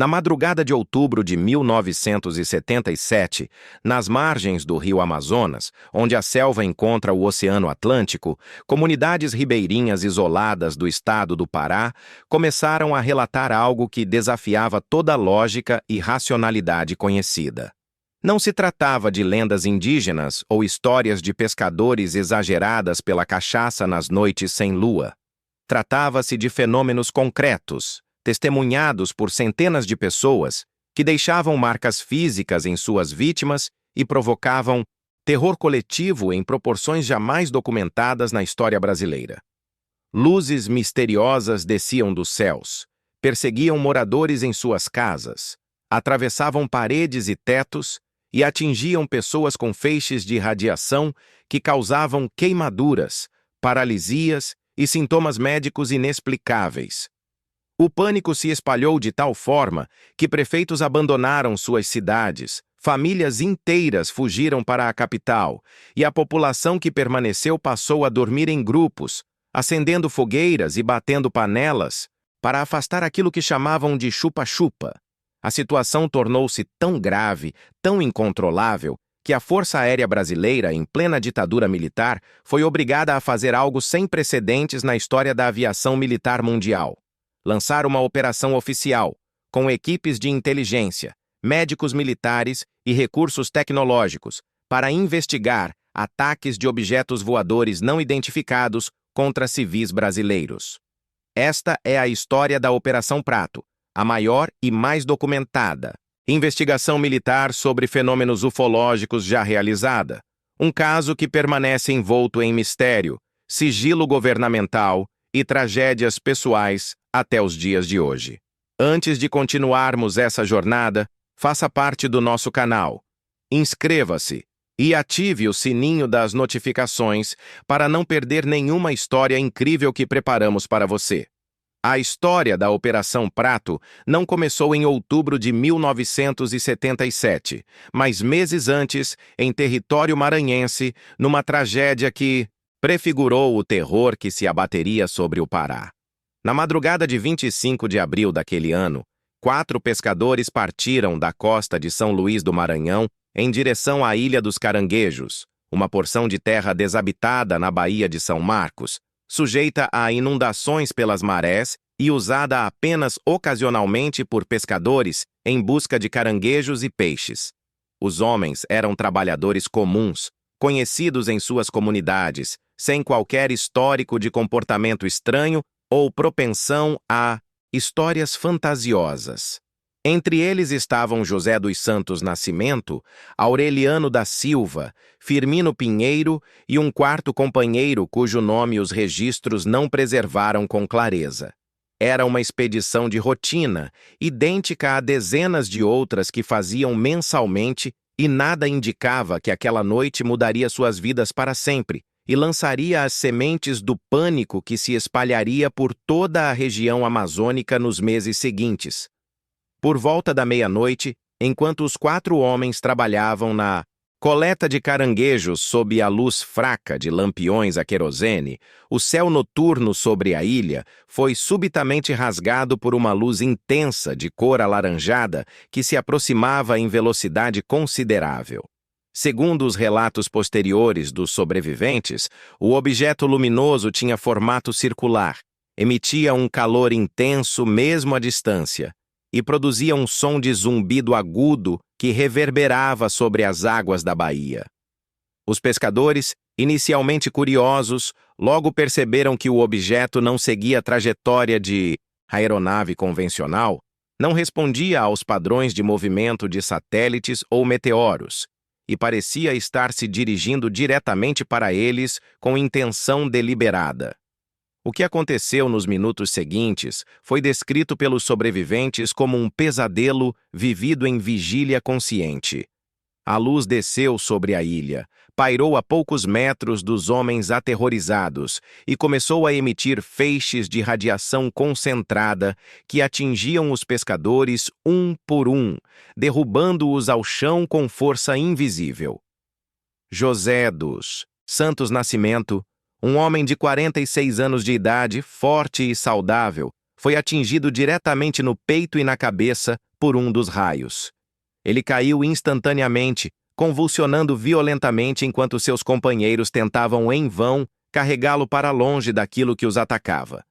Na madrugada de outubro de 1977, nas margens do rio Amazonas, onde a selva encontra o Oceano Atlântico, comunidades ribeirinhas isoladas do estado do Pará começaram a relatar algo que desafiava toda a lógica e racionalidade conhecida. Não se tratava de lendas indígenas ou histórias de pescadores exageradas pela cachaça nas noites sem lua. Tratava-se de fenômenos concretos, testemunhados por centenas de pessoas, que deixavam marcas físicas em suas vítimas e provocavam terror coletivo em proporções jamais documentadas na história brasileira. Luzes misteriosas desciam dos céus, perseguiam moradores em suas casas, atravessavam paredes e tetos e atingiam pessoas com feixes de radiação que causavam queimaduras, paralisias e sintomas médicos inexplicáveis. O pânico se espalhou de tal forma que prefeitos abandonaram suas cidades, famílias inteiras fugiram para a capital e a população que permaneceu passou a dormir em grupos, acendendo fogueiras e batendo panelas para afastar aquilo que chamavam de chupa-chupa. A situação tornou-se tão grave, tão incontrolável, que a Força Aérea Brasileira, em plena ditadura militar, foi obrigada a fazer algo sem precedentes na história da aviação militar mundial. Lançar uma operação oficial, com equipes de inteligência, médicos militares e recursos tecnológicos, para investigar ataques de objetos voadores não identificados contra civis brasileiros. Esta é a história da Operação Prato, a maior e mais documentada investigação militar sobre fenômenos ufológicos já realizada, um caso que permanece envolto em mistério, sigilo governamental e tragédias pessoais até os dias de hoje. Antes de continuarmos essa jornada, faça parte do nosso canal. Inscreva-se e ative o sininho das notificações para não perder nenhuma história incrível que preparamos para você. A história da Operação Prato não começou em outubro de 1977, mas meses antes, em território maranhense, numa tragédia que prefigurou o terror que se abateria sobre o Pará. Na madrugada de 25 de abril daquele ano, 4 pescadores partiram da costa de São Luís do Maranhão em direção à Ilha dos Caranguejos, uma porção de terra desabitada na Baía de São Marcos, sujeita a inundações pelas marés e usada apenas ocasionalmente por pescadores em busca de caranguejos e peixes. Os homens eram trabalhadores comuns, conhecidos em suas comunidades, sem qualquer histórico de comportamento estranho ou propensão a histórias fantasiosas. Entre eles estavam José dos Santos Nascimento, Aureliano da Silva, Firmino Pinheiro e um quarto companheiro cujo nome os registros não preservaram com clareza. Era uma expedição de rotina, idêntica a dezenas de outras que faziam mensalmente e nada indicava que aquela noite mudaria suas vidas para sempre e lançaria as sementes do pânico que se espalharia por toda a região amazônica nos meses seguintes. Por volta da meia-noite, enquanto os 4 homens trabalhavam na coleta de caranguejos sob a luz fraca de lampiões a querosene, o céu noturno sobre a ilha foi subitamente rasgado por uma luz intensa de cor alaranjada que se aproximava em velocidade considerável. Segundo os relatos posteriores dos sobreviventes, o objeto luminoso tinha formato circular, emitia um calor intenso mesmo à distância, e produzia um som de zumbido agudo que reverberava sobre as águas da baía. Os pescadores, inicialmente curiosos, logo perceberam que o objeto não seguia a trajetória de aeronave convencional, não respondia aos padrões de movimento de satélites ou meteoros, e parecia estar se dirigindo diretamente para eles com intenção deliberada. O que aconteceu nos minutos seguintes foi descrito pelos sobreviventes como um pesadelo vivido em vigília consciente. A luz desceu sobre a ilha, pairou a poucos metros dos homens aterrorizados e começou a emitir feixes de radiação concentrada que atingiam os pescadores um por um, derrubando-os ao chão com força invisível. José dos Santos Nascimento, um homem de 46 anos de idade, forte e saudável, foi atingido diretamente no peito e na cabeça por um dos raios. Ele caiu instantaneamente, convulsionando violentamente enquanto seus companheiros tentavam em vão carregá-lo para longe daquilo que os atacava.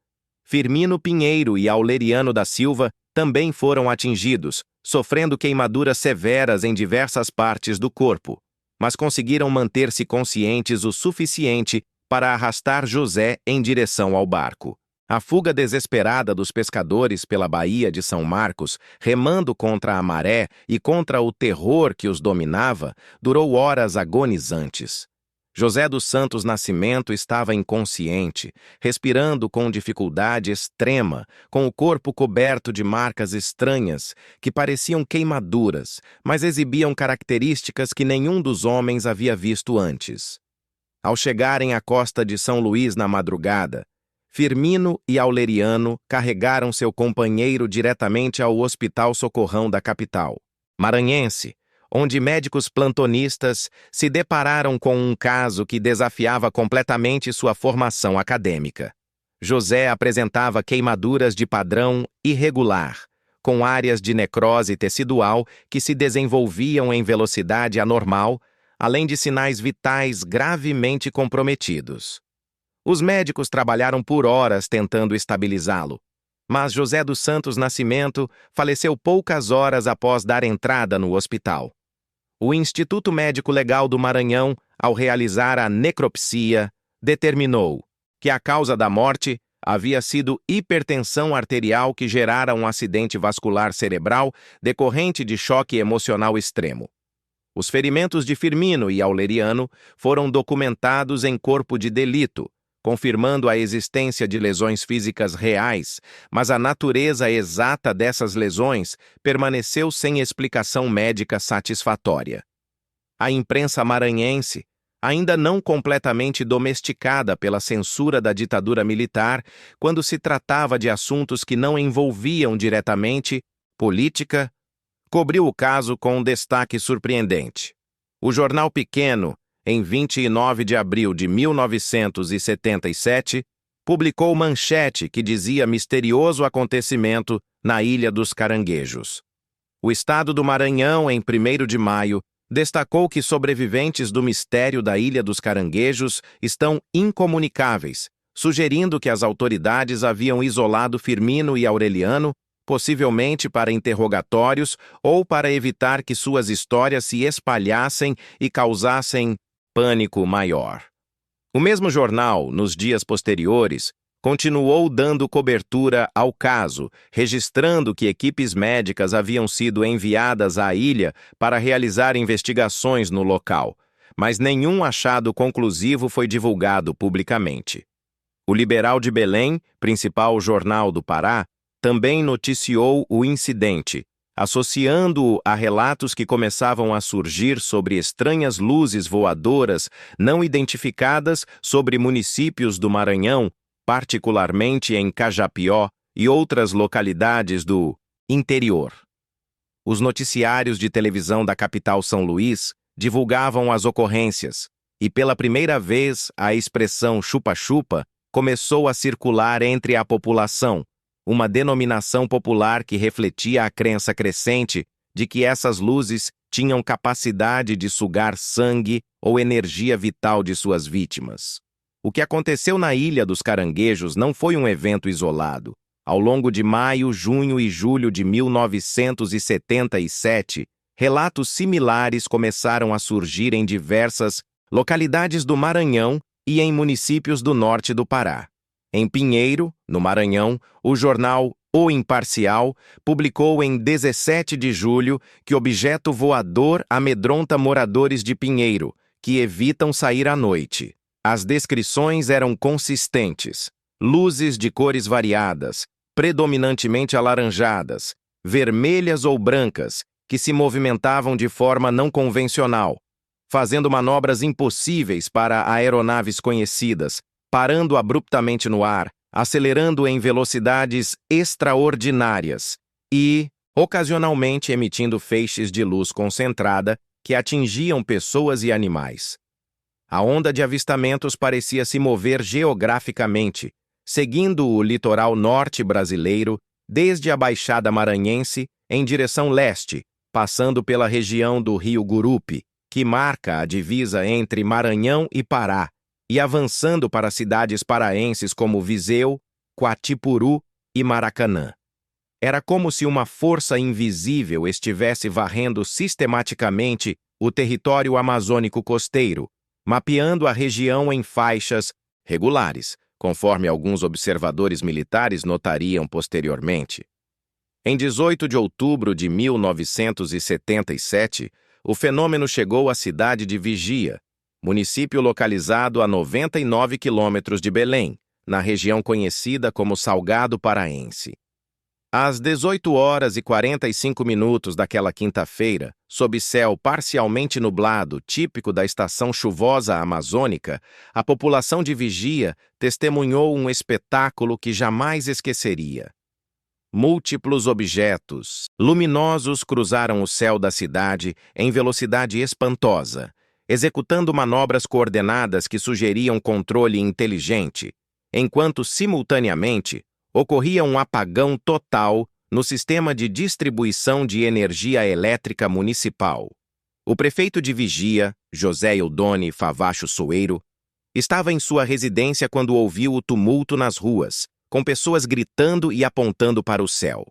Firmino Pinheiro e Aureliano da Silva também foram atingidos, sofrendo queimaduras severas em diversas partes do corpo, mas conseguiram manter-se conscientes o suficiente para arrastar José em direção ao barco. A fuga desesperada dos pescadores pela Baía de São Marcos, remando contra a maré e contra o terror que os dominava, durou horas agonizantes. José dos Santos Nascimento estava inconsciente, respirando com dificuldade extrema, com o corpo coberto de marcas estranhas, que pareciam queimaduras, mas exibiam características que nenhum dos homens havia visto antes. Ao chegarem à costa de São Luís na madrugada, Firmino e Aureliano carregaram seu companheiro diretamente ao Hospital Socorrão da capital maranhense, onde médicos plantonistas se depararam com um caso que desafiava completamente sua formação acadêmica. José apresentava queimaduras de padrão irregular, com áreas de necrose tecidual que se desenvolviam em velocidade anormal, além de sinais vitais gravemente comprometidos. Os médicos trabalharam por horas tentando estabilizá-lo, mas José dos Santos Nascimento faleceu poucas horas após dar entrada no hospital. O Instituto Médico Legal do Maranhão, ao realizar a necropsia, determinou que a causa da morte havia sido hipertensão arterial que gerara um acidente vascular cerebral decorrente de choque emocional extremo. Os ferimentos de Firmino e Aureliano foram documentados em corpo de delito, confirmando a existência de lesões físicas reais, mas a natureza exata dessas lesões permaneceu sem explicação médica satisfatória. A imprensa maranhense, ainda não completamente domesticada pela censura da ditadura militar, quando se tratava de assuntos que não envolviam diretamente política, cobriu o caso com um destaque surpreendente. O jornal Pequeno, em 29 de abril de 1977, publicou manchete que dizia misterioso acontecimento na Ilha dos Caranguejos. O Estado do Maranhão, em 1º de maio, destacou que sobreviventes do mistério da Ilha dos Caranguejos estão incomunicáveis, sugerindo que as autoridades haviam isolado Firmino e Aureliano, possivelmente para interrogatórios ou para evitar que suas histórias se espalhassem e causassem pânico maior. O mesmo jornal, nos dias posteriores, continuou dando cobertura ao caso, registrando que equipes médicas haviam sido enviadas à ilha para realizar investigações no local, mas nenhum achado conclusivo foi divulgado publicamente. O Liberal de Belém, principal jornal do Pará, também noticiou o incidente, associando-o a relatos que começavam a surgir sobre estranhas luzes voadoras não identificadas sobre municípios do Maranhão, particularmente em Cajapió e outras localidades do interior. Os noticiários de televisão da capital São Luís divulgavam as ocorrências, e pela primeira vez a expressão chupa-chupa começou a circular entre a população, uma denominação popular que refletia a crença crescente de que essas luzes tinham capacidade de sugar sangue ou energia vital de suas vítimas. O que aconteceu na Ilha dos Caranguejos não foi um evento isolado. Ao longo de maio, junho e julho de 1977, relatos similares começaram a surgir em diversas localidades do Maranhão e em municípios do norte do Pará. Em Pinheiro, no Maranhão, o jornal O Imparcial publicou em 17 de julho que objeto voador amedronta moradores de Pinheiro, que evitam sair à noite. As descrições eram consistentes: luzes de cores variadas, predominantemente alaranjadas, vermelhas ou brancas, que se movimentavam de forma não convencional, fazendo manobras impossíveis para aeronaves conhecidas, parando abruptamente no ar, acelerando em velocidades extraordinárias e, ocasionalmente, emitindo feixes de luz concentrada que atingiam pessoas e animais. A onda de avistamentos parecia se mover geograficamente, seguindo o litoral norte brasileiro desde a Baixada Maranhense em direção leste, passando pela região do Rio Gurupi, que marca a divisa entre Maranhão e Pará, e avançando para cidades paraenses como Viseu, Quatipuru e Maracanã. Era como se uma força invisível estivesse varrendo sistematicamente o território amazônico costeiro, mapeando a região em faixas regulares, conforme alguns observadores militares notariam posteriormente. Em 18 de outubro de 1977, o fenômeno chegou à cidade de Vigia, município localizado a 99 quilômetros de Belém, na região conhecida como Salgado Paraense. Às 18 horas e 45 minutos daquela quinta-feira, sob céu parcialmente nublado, típico da estação chuvosa amazônica, a população de Vigia testemunhou um espetáculo que jamais esqueceria. Múltiplos objetos luminosos cruzaram o céu da cidade em velocidade espantosa, executando manobras coordenadas que sugeriam controle inteligente, enquanto, simultaneamente, ocorria um apagão total no sistema de distribuição de energia elétrica municipal. O prefeito de Vigia, José Eudone Favacho Soeiro, estava em sua residência quando ouviu o tumulto nas ruas, com pessoas gritando e apontando para o céu.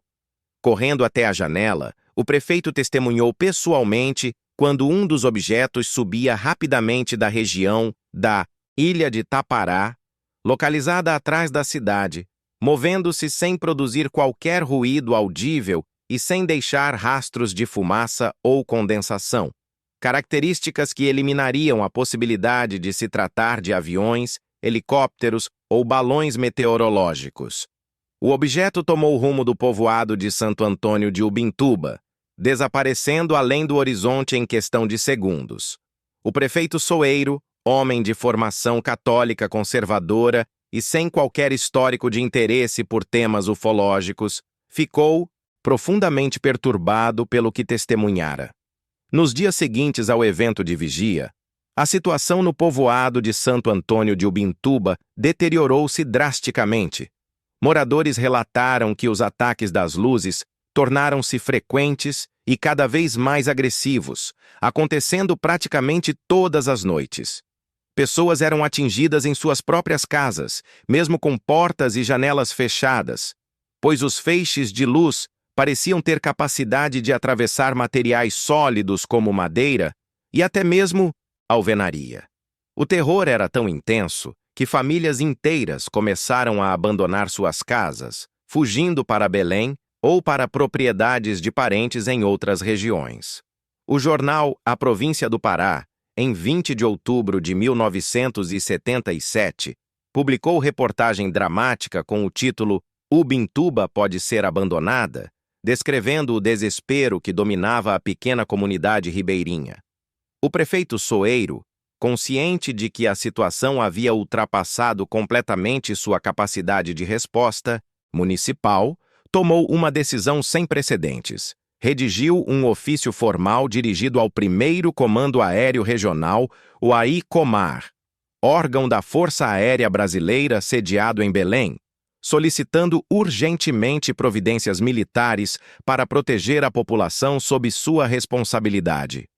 Correndo até a janela, o prefeito testemunhou pessoalmente quando um dos objetos subia rapidamente da região da Ilha de Tapará, localizada atrás da cidade, movendo-se sem produzir qualquer ruído audível e sem deixar rastros de fumaça ou condensação, características que eliminariam a possibilidade de se tratar de aviões, helicópteros ou balões meteorológicos. O objeto tomou o rumo do povoado de Santo Antônio de Ubintuba, desaparecendo além do horizonte em questão de segundos. O prefeito Soeiro, homem de formação católica conservadora e sem qualquer histórico de interesse por temas ufológicos, ficou profundamente perturbado pelo que testemunhara. Nos dias seguintes ao evento de Vigia, a situação no povoado de Santo Antônio de Ubintuba deteriorou-se drasticamente. Moradores relataram que os ataques das luzes tornaram-se frequentes e cada vez mais agressivos, acontecendo praticamente todas as noites. Pessoas eram atingidas em suas próprias casas, mesmo com portas e janelas fechadas, pois os feixes de luz pareciam ter capacidade de atravessar materiais sólidos como madeira e até mesmo alvenaria. O terror era tão intenso que famílias inteiras começaram a abandonar suas casas, fugindo para Belém ou para propriedades de parentes em outras regiões. O jornal A Província do Pará, em 20 de outubro de 1977, publicou reportagem dramática com o título Ubintuba pode ser abandonada, descrevendo o desespero que dominava a pequena comunidade ribeirinha. O prefeito Soeiro, consciente de que a situação havia ultrapassado completamente sua capacidade de resposta municipal, tomou uma decisão sem precedentes. Redigiu um ofício formal dirigido ao 1º Comando Aéreo Regional, o AICOMAR, órgão da Força Aérea Brasileira sediado em Belém, solicitando urgentemente providências militares para proteger a população sob sua responsabilidade.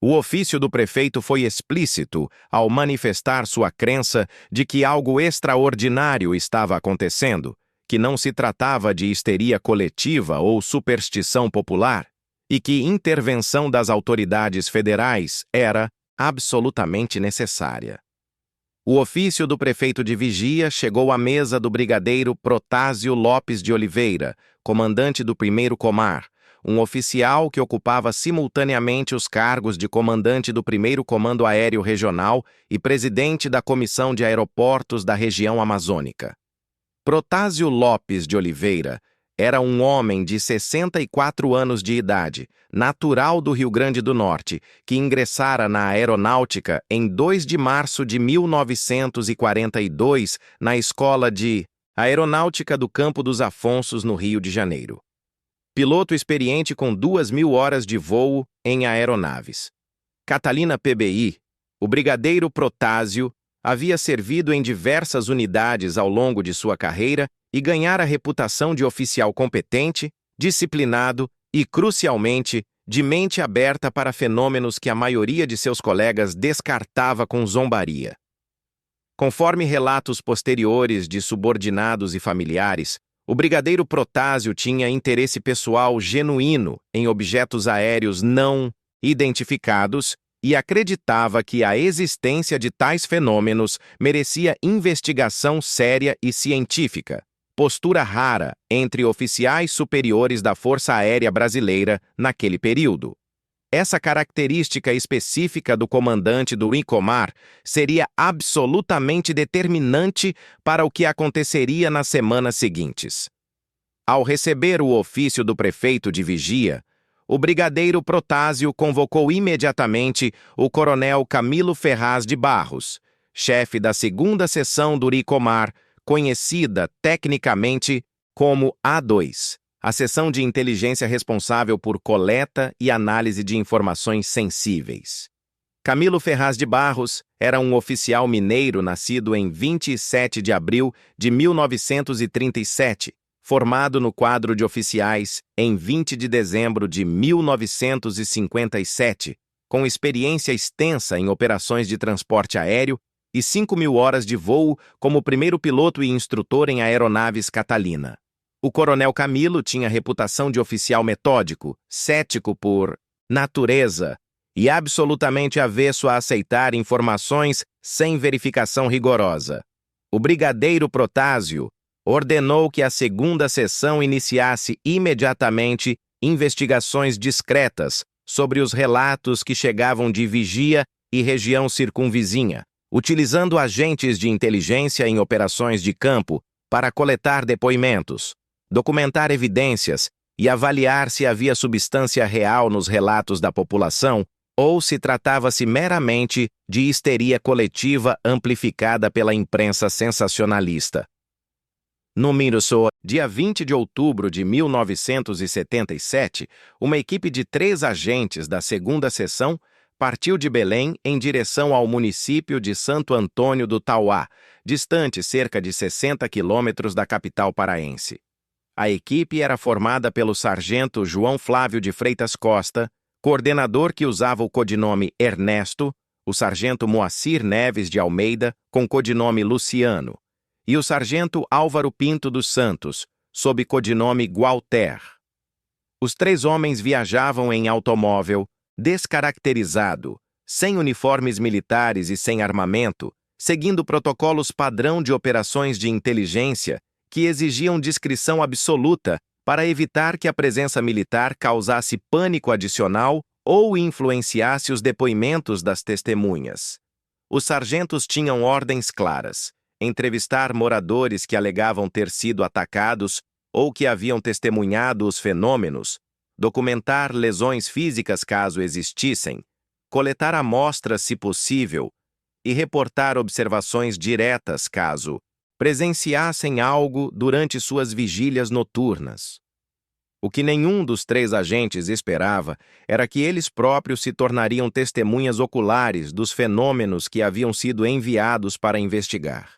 O ofício do prefeito foi explícito ao manifestar sua crença de que algo extraordinário estava acontecendo, que não se tratava de histeria coletiva ou superstição popular, e que intervenção das autoridades federais era absolutamente necessária. O ofício do prefeito de Vigia chegou à mesa do brigadeiro Protásio Lopes de Oliveira, comandante do 1º Comar, um oficial que ocupava simultaneamente os cargos de comandante do 1º Comando Aéreo Regional e presidente da Comissão de Aeroportos da região amazônica. Protásio Lopes de Oliveira era um homem de 64 anos de idade, natural do Rio Grande do Norte, que ingressara na aeronáutica em 2 de março de 1942 na Escola de Aeronáutica do Campo dos Afonsos, no Rio de Janeiro. Piloto experiente com 2.000 horas de voo em aeronaves. Catalina PBI, o brigadeiro Protásio, havia servido em diversas unidades ao longo de sua carreira e ganhar a reputação de oficial competente, disciplinado e, crucialmente, de mente aberta para fenômenos que a maioria de seus colegas descartava com zombaria. Conforme relatos posteriores de subordinados e familiares, o brigadeiro Protásio tinha interesse pessoal genuíno em objetos aéreos não identificados e acreditava que a existência de tais fenômenos merecia investigação séria e científica, postura rara entre oficiais superiores da Força Aérea Brasileira naquele período. Essa característica específica do comandante do INCOMAR seria absolutamente determinante para o que aconteceria nas semanas seguintes. Ao receber o ofício do prefeito de Vigia, o brigadeiro Protásio convocou imediatamente o coronel Camilo Ferraz de Barros, chefe da 2ª seção do INCOMAR, conhecida tecnicamente como A2. A seção de inteligência responsável por coleta e análise de informações sensíveis. Camilo Ferraz de Barros era um oficial mineiro nascido em 27 de abril de 1937, formado no quadro de oficiais em 20 de dezembro de 1957, com experiência extensa em operações de transporte aéreo e 5.000 horas de voo como primeiro piloto e instrutor em aeronaves Catalina. O coronel Camilo tinha reputação de oficial metódico, cético por natureza e absolutamente avesso a aceitar informações sem verificação rigorosa. O brigadeiro Protásio ordenou que a 2ª seção iniciasse imediatamente investigações discretas sobre os relatos que chegavam de Vigia e região circunvizinha, utilizando agentes de inteligência em operações de campo para coletar depoimentos, documentar evidências e avaliar se havia substância real nos relatos da população ou se tratava-se meramente de histeria coletiva amplificada pela imprensa sensacionalista. No Minnesota, dia 20 de outubro de 1977, uma equipe de 3 agentes da 2ª seção partiu de Belém em direção ao município de Santo Antônio do Tauá, distante cerca de 60 quilômetros da capital paraense. A equipe era formada pelo sargento João Flávio de Freitas Costa, coordenador que usava o codinome Ernesto, o sargento Moacir Neves de Almeida, com codinome Luciano, e o sargento Álvaro Pinto dos Santos, sob codinome Gualter. Os 3 homens viajavam em automóvel, descaracterizado, sem uniformes militares e sem armamento, seguindo protocolos padrão de operações de inteligência que exigiam discrição absoluta para evitar que a presença militar causasse pânico adicional ou influenciasse os depoimentos das testemunhas. Os sargentos tinham ordens claras: entrevistar moradores que alegavam ter sido atacados ou que haviam testemunhado os fenômenos, documentar lesões físicas caso existissem, coletar amostras se possível e reportar observações diretas caso presenciassem algo durante suas vigílias noturnas. O que nenhum dos 3 agentes esperava era que eles próprios se tornariam testemunhas oculares dos fenômenos que haviam sido enviados para investigar.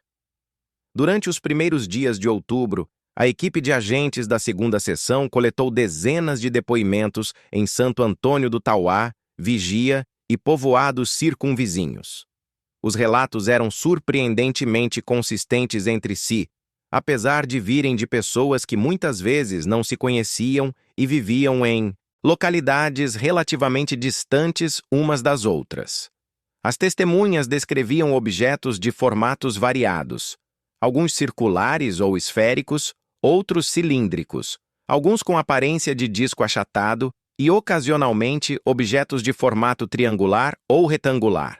Durante os primeiros dias de outubro, a equipe de agentes da 2ª seção coletou dezenas de depoimentos em Santo Antônio do Tauá, Vigia e povoados circunvizinhos. Os relatos eram surpreendentemente consistentes entre si, apesar de virem de pessoas que muitas vezes não se conheciam e viviam em localidades relativamente distantes umas das outras. As testemunhas descreviam objetos de formatos variados, alguns circulares ou esféricos, outros cilíndricos, alguns com aparência de disco achatado e, ocasionalmente, objetos de formato triangular ou retangular.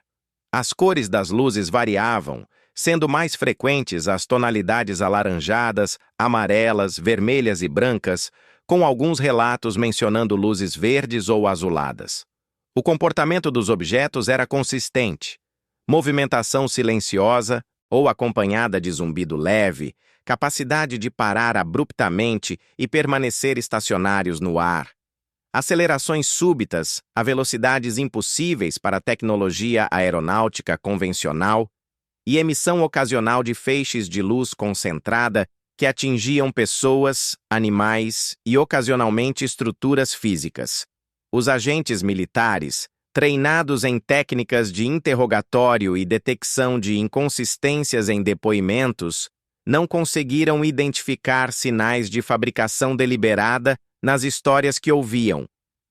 As cores das luzes variavam, sendo mais frequentes as tonalidades alaranjadas, amarelas, vermelhas e brancas, com alguns relatos mencionando luzes verdes ou azuladas. O comportamento dos objetos era consistente: movimentação silenciosa ou acompanhada de zumbido leve, capacidade de parar abruptamente e permanecer estacionários no ar, acelerações súbitas a velocidades impossíveis para a tecnologia aeronáutica convencional e emissão ocasional de feixes de luz concentrada que atingiam pessoas, animais e ocasionalmente estruturas físicas. Os agentes militares, treinados em técnicas de interrogatório e detecção de inconsistências em depoimentos, não conseguiram identificar sinais de fabricação deliberada nas histórias que ouviam.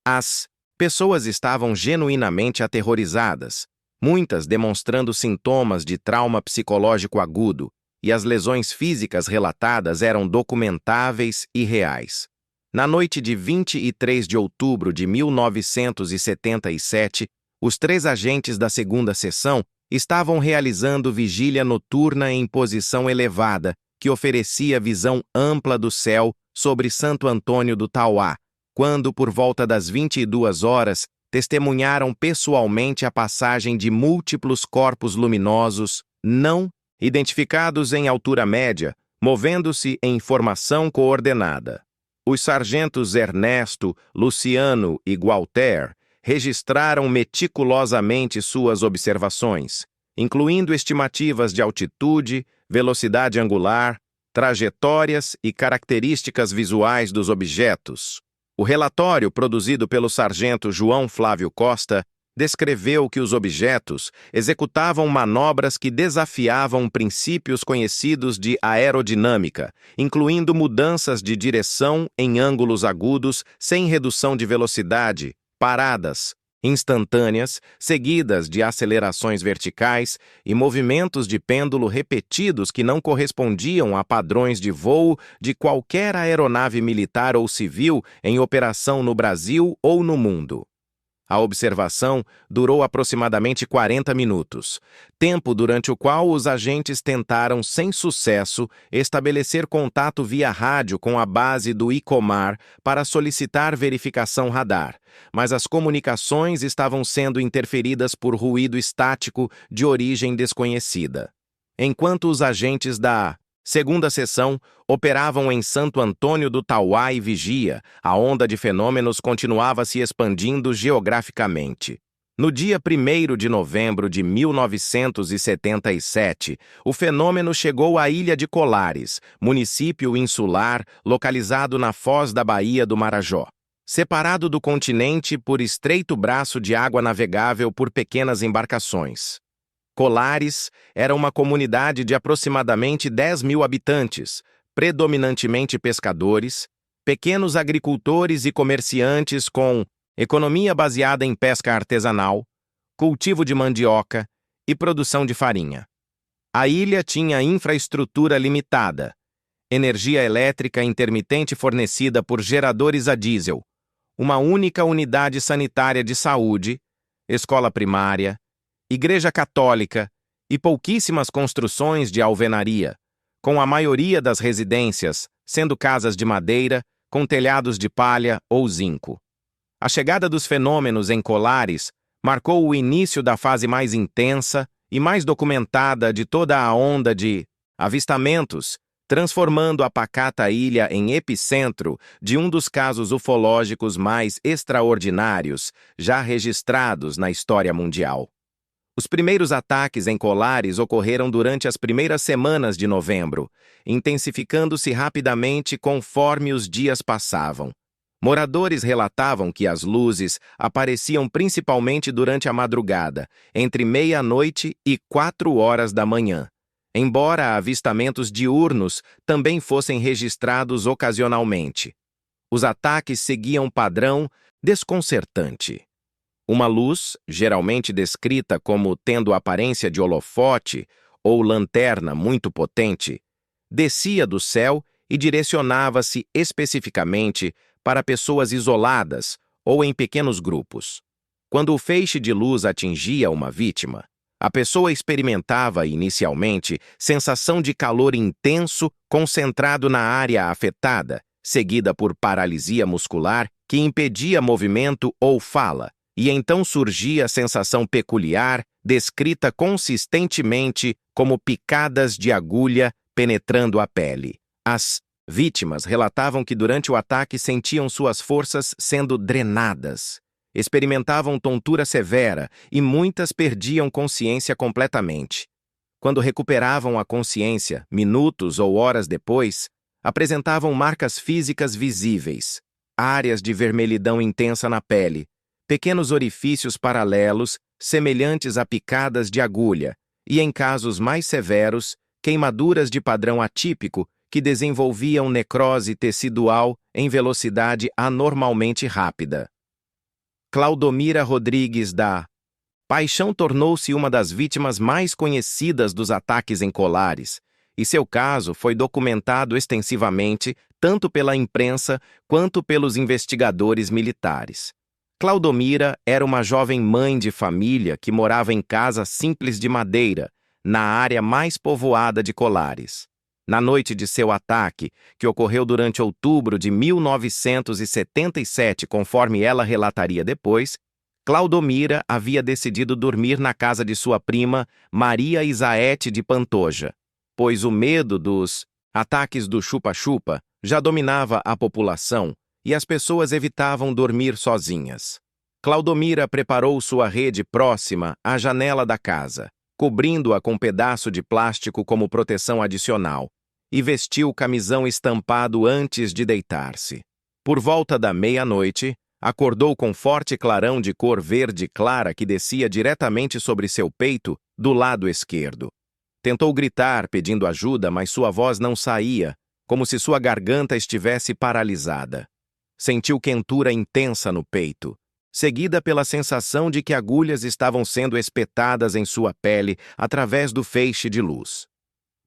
As pessoas estavam genuinamente aterrorizadas, muitas demonstrando sintomas de trauma psicológico agudo, e as lesões físicas relatadas eram documentáveis e reais. Na noite de 23 de outubro de 1977, os 3 agentes da segunda seção estavam realizando vigília noturna em posição elevada, que oferecia visão ampla do céu sobre Santo Antônio do Tauá, quando, por volta das 22 horas, testemunharam pessoalmente a passagem de múltiplos corpos luminosos, não identificados em altura média, movendo-se em formação coordenada. Os sargentos Ernesto, Luciano e Gualter registraram meticulosamente suas observações, incluindo estimativas de altitude, velocidade angular, trajetórias e características visuais dos objetos. O relatório produzido pelo sargento João Flávio Costa descreveu que os objetos executavam manobras que desafiavam princípios conhecidos de aerodinâmica, incluindo mudanças de direção em ângulos agudos sem redução de velocidade, paradas instantâneas, seguidas de acelerações verticais e movimentos de pêndulo repetidos que não correspondiam a padrões de voo de qualquer aeronave militar ou civil em operação no Brasil ou no mundo. A observação durou aproximadamente 40 minutos, tempo durante o qual os agentes tentaram, sem sucesso, estabelecer contato via rádio com a base do ICOMAR para solicitar verificação radar, mas as comunicações estavam sendo interferidas por ruído estático de origem desconhecida. Enquanto os agentes da segunda seção operavam em Santo Antônio do Tauá e Vigia, a onda de fenômenos continuava se expandindo geograficamente. No dia 1º de novembro de 1977, o fenômeno chegou à ilha de Colares, município insular localizado na foz da Baía do Marajó, separado do continente por estreito braço de água navegável por pequenas embarcações. Colares era uma comunidade de aproximadamente 10.000 habitantes, predominantemente pescadores, pequenos agricultores e comerciantes com economia baseada em pesca artesanal, cultivo de mandioca e produção de farinha. A ilha tinha infraestrutura limitada, energia elétrica intermitente fornecida por geradores a diesel, uma única unidade sanitária de saúde, escola primária, igreja católica e pouquíssimas construções de alvenaria, com a maioria das residências sendo casas de madeira com telhados de palha ou zinco. A chegada dos fenômenos em Colares marcou o início da fase mais intensa e mais documentada de toda a onda de avistamentos, transformando a pacata ilha em epicentro de um dos casos ufológicos mais extraordinários já registrados na história mundial. Os primeiros ataques em Colares ocorreram durante as primeiras semanas de novembro, intensificando-se rapidamente conforme os dias passavam. Moradores relatavam que as luzes apareciam principalmente durante a madrugada, entre meia-noite e 4 horas da manhã, embora avistamentos diurnos também fossem registrados ocasionalmente. Os ataques seguiam um padrão desconcertante. Uma luz, geralmente descrita como tendo aparência de holofote ou lanterna muito potente, descia do céu e direcionava-se especificamente para pessoas isoladas ou em pequenos grupos. Quando o feixe de luz atingia uma vítima, a pessoa experimentava inicialmente sensação de calor intenso concentrado na área afetada, seguida por paralisia muscular que impedia movimento ou fala. E então surgia a sensação peculiar, descrita consistentemente como picadas de agulha penetrando a pele. As vítimas relatavam que durante o ataque sentiam suas forças sendo drenadas, experimentavam tontura severa e muitas perdiam consciência completamente. Quando recuperavam a consciência, minutos ou horas depois, apresentavam marcas físicas visíveis, áreas de vermelhidão intensa na pele, pequenos orifícios paralelos, semelhantes a picadas de agulha, e, em casos mais severos, queimaduras de padrão atípico que desenvolviam necrose tecidual em velocidade anormalmente rápida. Claudomira Rodrigues da Paixão tornou-se uma das vítimas mais conhecidas dos ataques em Colares, e seu caso foi documentado extensivamente tanto pela imprensa quanto pelos investigadores militares. Claudomira era uma jovem mãe de família que morava em casa simples de madeira, na área mais povoada de Colares. Na noite de seu ataque, que ocorreu durante outubro de 1977, conforme ela relataria depois, Claudomira havia decidido dormir na casa de sua prima, Maria Isaete de Pantoja, pois o medo dos ataques do chupa-chupa já dominava a população e as pessoas evitavam dormir sozinhas. Claudomira preparou sua rede próxima à janela da casa, cobrindo-a com pedaço de plástico como proteção adicional, e vestiu camisão estampado antes de deitar-se. Por volta da meia-noite, acordou com forte clarão de cor verde clara que descia diretamente sobre seu peito, do lado esquerdo. Tentou gritar pedindo ajuda, mas sua voz não saía, como se sua garganta estivesse paralisada. Sentiu quentura intensa no peito, seguida pela sensação de que agulhas estavam sendo espetadas em sua pele através do feixe de luz.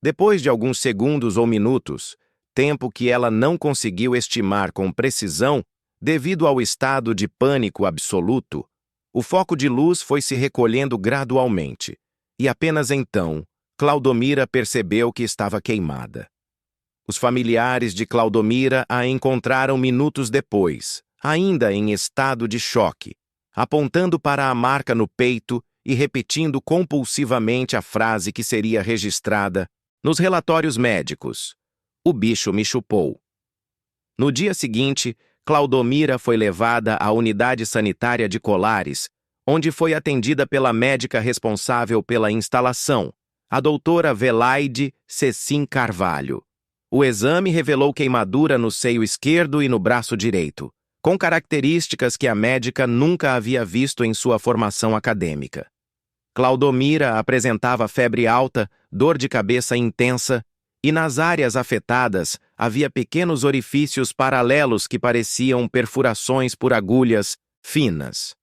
Depois de alguns segundos ou minutos, tempo que ela não conseguiu estimar com precisão devido ao estado de pânico absoluto, o foco de luz foi se recolhendo gradualmente, e apenas então, Claudomira percebeu que estava queimada. Os familiares de Claudomira a encontraram minutos depois, ainda em estado de choque, apontando para a marca no peito e repetindo compulsivamente a frase que seria registrada nos relatórios médicos: "O bicho me chupou". No dia seguinte, Claudomira foi levada à unidade sanitária de Colares, onde foi atendida pela médica responsável pela instalação, a doutora Velaide Cecim Carvalho. O exame revelou queimadura no seio esquerdo e no braço direito, com características que a médica nunca havia visto em sua formação acadêmica. Claudomira apresentava febre alta, dor de cabeça intensa, e nas áreas afetadas havia pequenos orifícios paralelos que pareciam perfurações por agulhas finas.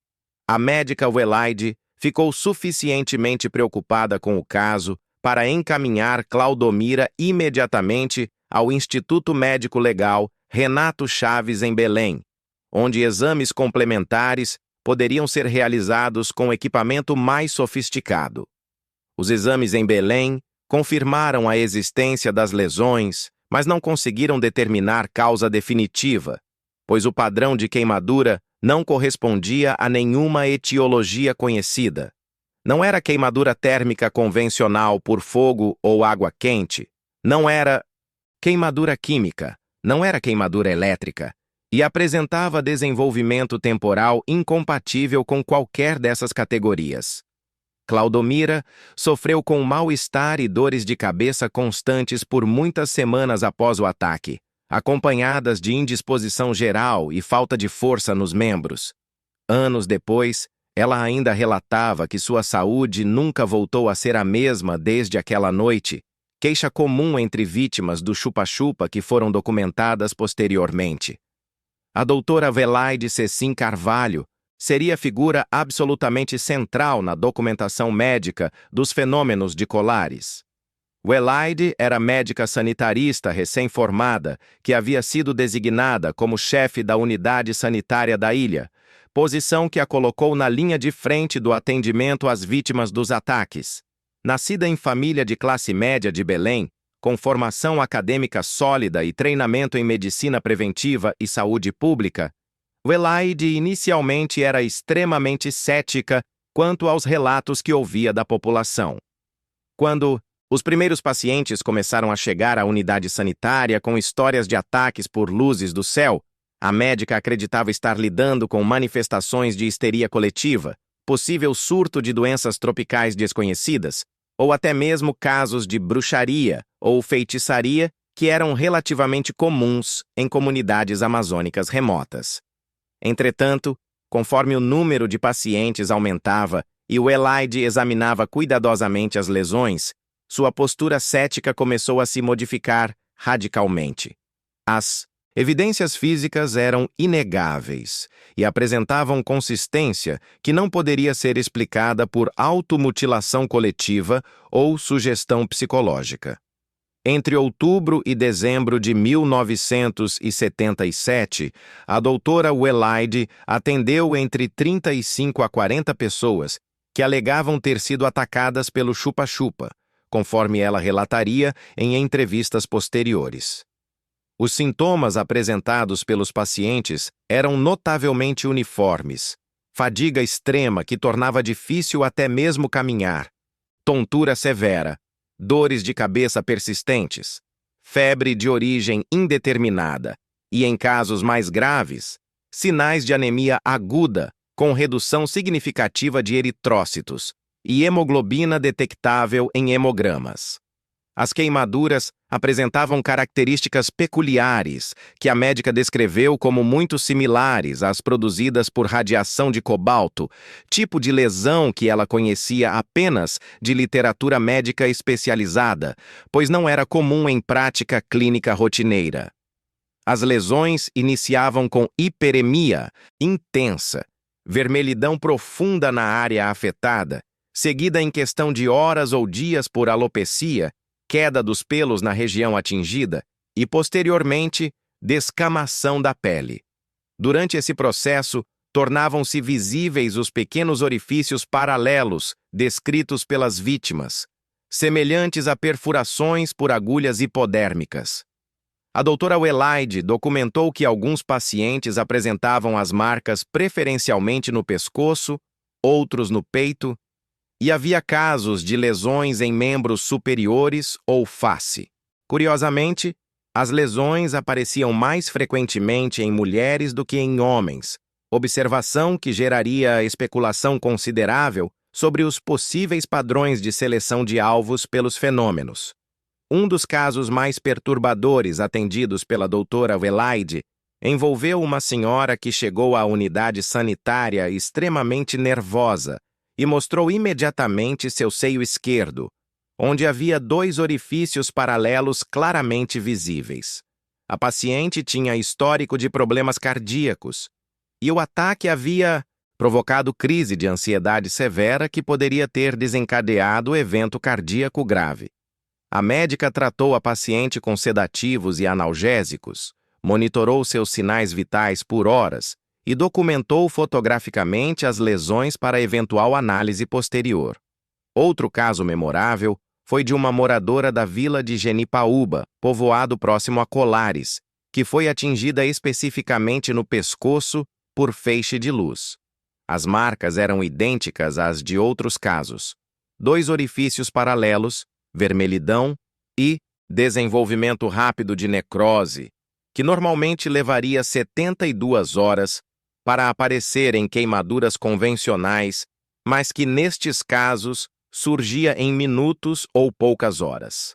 A médica Velaide ficou suficientemente preocupada com o caso para encaminhar Claudomira imediatamente ao Instituto Médico Legal Renato Chaves em Belém, onde exames complementares poderiam ser realizados com equipamento mais sofisticado. Os exames em Belém confirmaram a existência das lesões, mas não conseguiram determinar causa definitiva, pois o padrão de queimadura não correspondia a nenhuma etiologia conhecida. Não era queimadura térmica convencional por fogo ou água quente, não era queimadura química, não era queimadura elétrica, e apresentava desenvolvimento temporal incompatível com qualquer dessas categorias. Claudomira sofreu com mal-estar e dores de cabeça constantes por muitas semanas após o ataque, acompanhadas de indisposição geral e falta de força nos membros. Anos depois, ela ainda relatava que sua saúde nunca voltou a ser a mesma desde aquela noite, queixa comum entre vítimas do chupa-chupa que foram documentadas posteriormente. A doutora Velaide Cecim Carvalho seria figura absolutamente central na documentação médica dos fenômenos de Colares. Velaide era médica sanitarista recém-formada que havia sido designada como chefe da unidade sanitária da ilha, posição que a colocou na linha de frente do atendimento às vítimas dos ataques. Nascida em família de classe média de Belém, com formação acadêmica sólida e treinamento em medicina preventiva e saúde pública, Velaide inicialmente era extremamente cética quanto aos relatos que ouvia da população. Quando os primeiros pacientes começaram a chegar à unidade sanitária com histórias de ataques por luzes do céu, a médica acreditava estar lidando com manifestações de histeria coletiva, possível surto de doenças tropicais desconhecidas, ou até mesmo casos de bruxaria ou feitiçaria que eram relativamente comuns em comunidades amazônicas remotas. Entretanto, conforme o número de pacientes aumentava e o Elaide examinava cuidadosamente as lesões, sua postura cética começou a se modificar radicalmente. As evidências físicas eram inegáveis e apresentavam consistência que não poderia ser explicada por automutilação coletiva ou sugestão psicológica. Entre outubro e dezembro de 1977, a doutora Welaide atendeu entre 35 a 40 pessoas que alegavam ter sido atacadas pelo chupa-chupa, conforme ela relataria em entrevistas posteriores. Os sintomas apresentados pelos pacientes eram notavelmente uniformes: fadiga extrema que tornava difícil até mesmo caminhar, tontura severa, dores de cabeça persistentes, febre de origem indeterminada e, em casos mais graves, sinais de anemia aguda com redução significativa de eritrócitos e hemoglobina detectável em hemogramas. As queimaduras apresentavam características peculiares que a médica descreveu como muito similares às produzidas por radiação de cobalto, tipo de lesão que ela conhecia apenas de literatura médica especializada, pois não era comum em prática clínica rotineira. As lesões iniciavam com hiperemia intensa, vermelhidão profunda na área afetada, seguida em questão de horas ou dias por alopecia, queda dos pelos na região atingida e, posteriormente, descamação da pele. Durante esse processo, tornavam-se visíveis os pequenos orifícios paralelos descritos pelas vítimas, semelhantes a perfurações por agulhas hipodérmicas. A doutora Welaide documentou que alguns pacientes apresentavam as marcas preferencialmente no pescoço, outros no peito, e havia casos de lesões em membros superiores ou face. Curiosamente, as lesões apareciam mais frequentemente em mulheres do que em homens, observação que geraria especulação considerável sobre os possíveis padrões de seleção de alvos pelos fenômenos. Um dos casos mais perturbadores atendidos pela doutora Welaide envolveu uma senhora que chegou à unidade sanitária extremamente nervosa e mostrou imediatamente seu seio esquerdo, onde havia 2 orifícios paralelos claramente visíveis. A paciente tinha histórico de problemas cardíacos, e o ataque havia provocado crise de ansiedade severa que poderia ter desencadeado evento cardíaco grave. A médica tratou a paciente com sedativos e analgésicos, monitorou seus sinais vitais por horas e documentou fotograficamente as lesões para eventual análise posterior. Outro caso memorável foi de uma moradora da vila de Genipaúba, povoado próximo a Colares, que foi atingida especificamente no pescoço por feixe de luz. As marcas eram idênticas às de outros casos: 2 orifícios paralelos, vermelhidão e desenvolvimento rápido de necrose, que normalmente levaria 72 horas para aparecer em queimaduras convencionais, mas que nestes casos surgia em minutos ou poucas horas.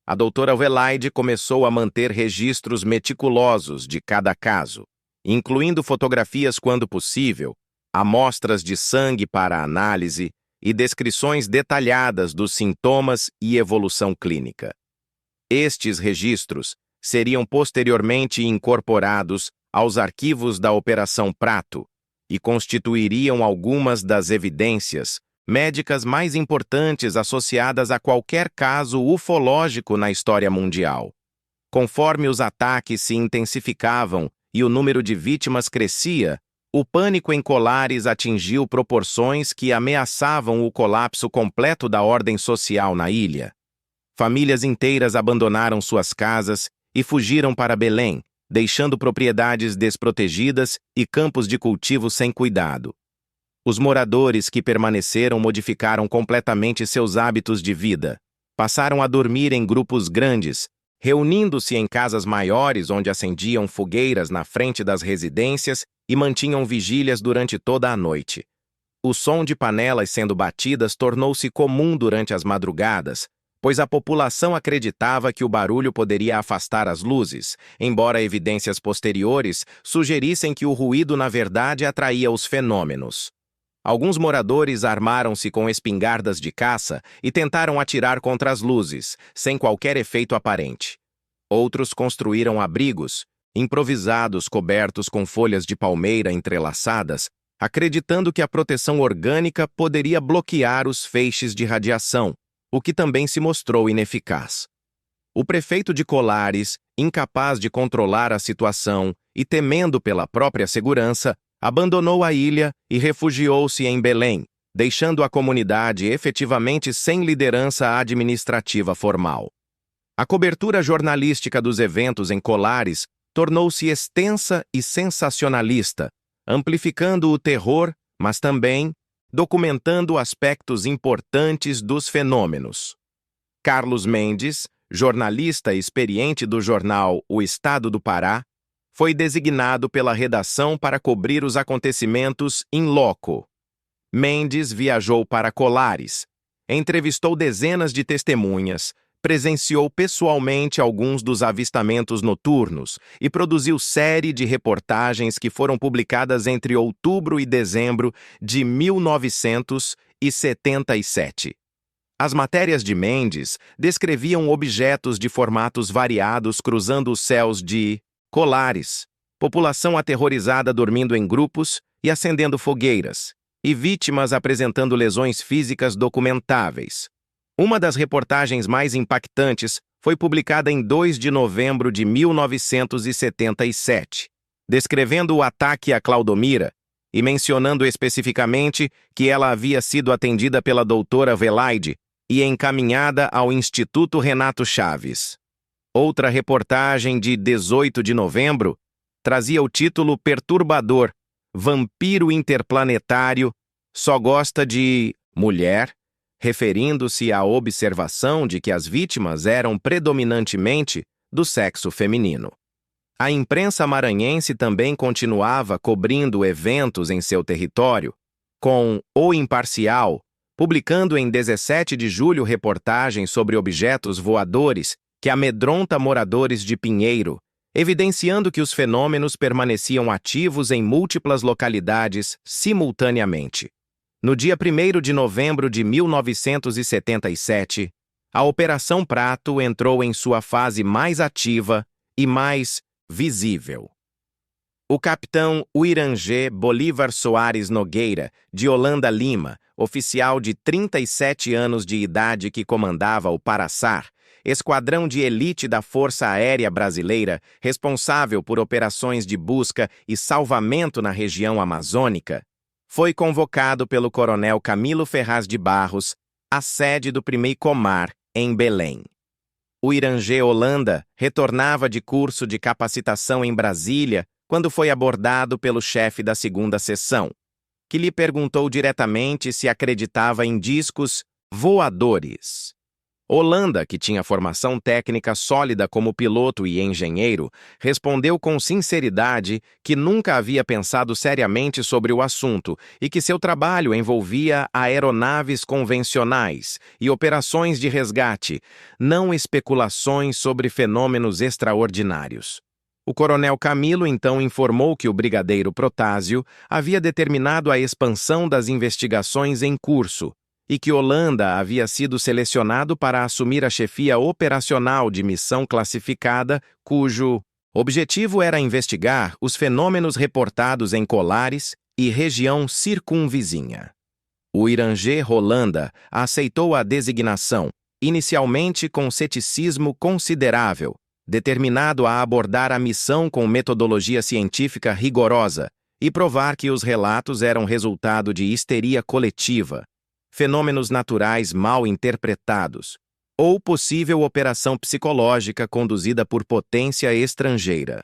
A doutora Welaide começou a manter registros meticulosos de cada caso, incluindo fotografias quando possível, amostras de sangue para análise e descrições detalhadas dos sintomas e evolução clínica. Estes registros seriam posteriormente incorporados aos arquivos da Operação Prato e constituiriam algumas das evidências médicas mais importantes associadas a qualquer caso ufológico na história mundial. Conforme os ataques se intensificavam e o número de vítimas crescia, o pânico em Colares atingiu proporções que ameaçavam o colapso completo da ordem social na ilha. Famílias inteiras abandonaram suas casas e fugiram para Belém, deixando propriedades desprotegidas e campos de cultivo sem cuidado. Os moradores que permaneceram modificaram completamente seus hábitos de vida. Passaram a dormir em grupos grandes, reunindo-se em casas maiores onde acendiam fogueiras na frente das residências e mantinham vigílias durante toda a noite. O som de panelas sendo batidas tornou-se comum durante as madrugadas, pois a população acreditava que o barulho poderia afastar as luzes, embora evidências posteriores sugerissem que o ruído na verdade atraía os fenômenos. Alguns moradores armaram-se com espingardas de caça e tentaram atirar contra as luzes, sem qualquer efeito aparente. Outros construíram abrigos, improvisados cobertos com folhas de palmeira entrelaçadas, acreditando que a proteção orgânica poderia bloquear os feixes de radiação, o que também se mostrou ineficaz. O prefeito de Colares, incapaz de controlar a situação e temendo pela própria segurança, abandonou a ilha e refugiou-se em Belém, deixando a comunidade efetivamente sem liderança administrativa formal. A cobertura jornalística dos eventos em Colares tornou-se extensa e sensacionalista, amplificando o terror, mas também documentando aspectos importantes dos fenômenos. Carlos Mendes, jornalista experiente do jornal O Estado do Pará, foi designado pela redação para cobrir os acontecimentos in loco. Mendes viajou para Colares, entrevistou dezenas de testemunhas, presenciou pessoalmente alguns dos avistamentos noturnos e produziu série de reportagens que foram publicadas entre outubro e dezembro de 1977. As matérias de Mendes descreviam objetos de formatos variados cruzando os céus de Colares, população aterrorizada dormindo em grupos e acendendo fogueiras, e vítimas apresentando lesões físicas documentáveis. Uma das reportagens mais impactantes foi publicada em 2 de novembro de 1977, descrevendo o ataque a Claudomira e mencionando especificamente que ela havia sido atendida pela doutora Velaide e encaminhada ao Instituto Renato Chaves. Outra reportagem de 18 de novembro trazia o título perturbador: Vampiro interplanetário só gosta de mulher, referindo-se à observação de que as vítimas eram predominantemente do sexo feminino. A imprensa maranhense também continuava cobrindo eventos em seu território, com O Imparcial, publicando em 17 de julho reportagens sobre objetos voadores que amedronta moradores de Pinheiro, evidenciando que os fenômenos permaneciam ativos em múltiplas localidades simultaneamente. No dia 1º de novembro de 1977, a Operação Prato entrou em sua fase mais ativa e mais visível. O capitão Uirangê Bolívar Soares Nogueira, de Holanda Lima, oficial de 37 anos de idade que comandava o Paraçar, esquadrão de elite da Força Aérea Brasileira, responsável por operações de busca e salvamento na região amazônica, foi convocado pelo coronel Camilo Ferraz de Barros à sede do Primeiro Comar, em Belém. O Irangê Holanda retornava de curso de capacitação em Brasília quando foi abordado pelo chefe da 2ª seção, que lhe perguntou diretamente se acreditava em discos voadores. Holanda, que tinha formação técnica sólida como piloto e engenheiro, respondeu com sinceridade que nunca havia pensado seriamente sobre o assunto e que seu trabalho envolvia aeronaves convencionais e operações de resgate, não especulações sobre fenômenos extraordinários. O coronel Camilo então informou que o brigadeiro Protásio havia determinado a expansão das investigações em curso e que Holanda havia sido selecionado para assumir a chefia operacional de missão classificada, cujo objetivo era investigar os fenômenos reportados em Colares e região circunvizinha. O Irangê Holanda aceitou a designação, inicialmente com ceticismo considerável, determinado a abordar a missão com metodologia científica rigorosa e provar que os relatos eram resultado de histeria coletiva, fenômenos naturais mal interpretados, ou possível operação psicológica conduzida por potência estrangeira.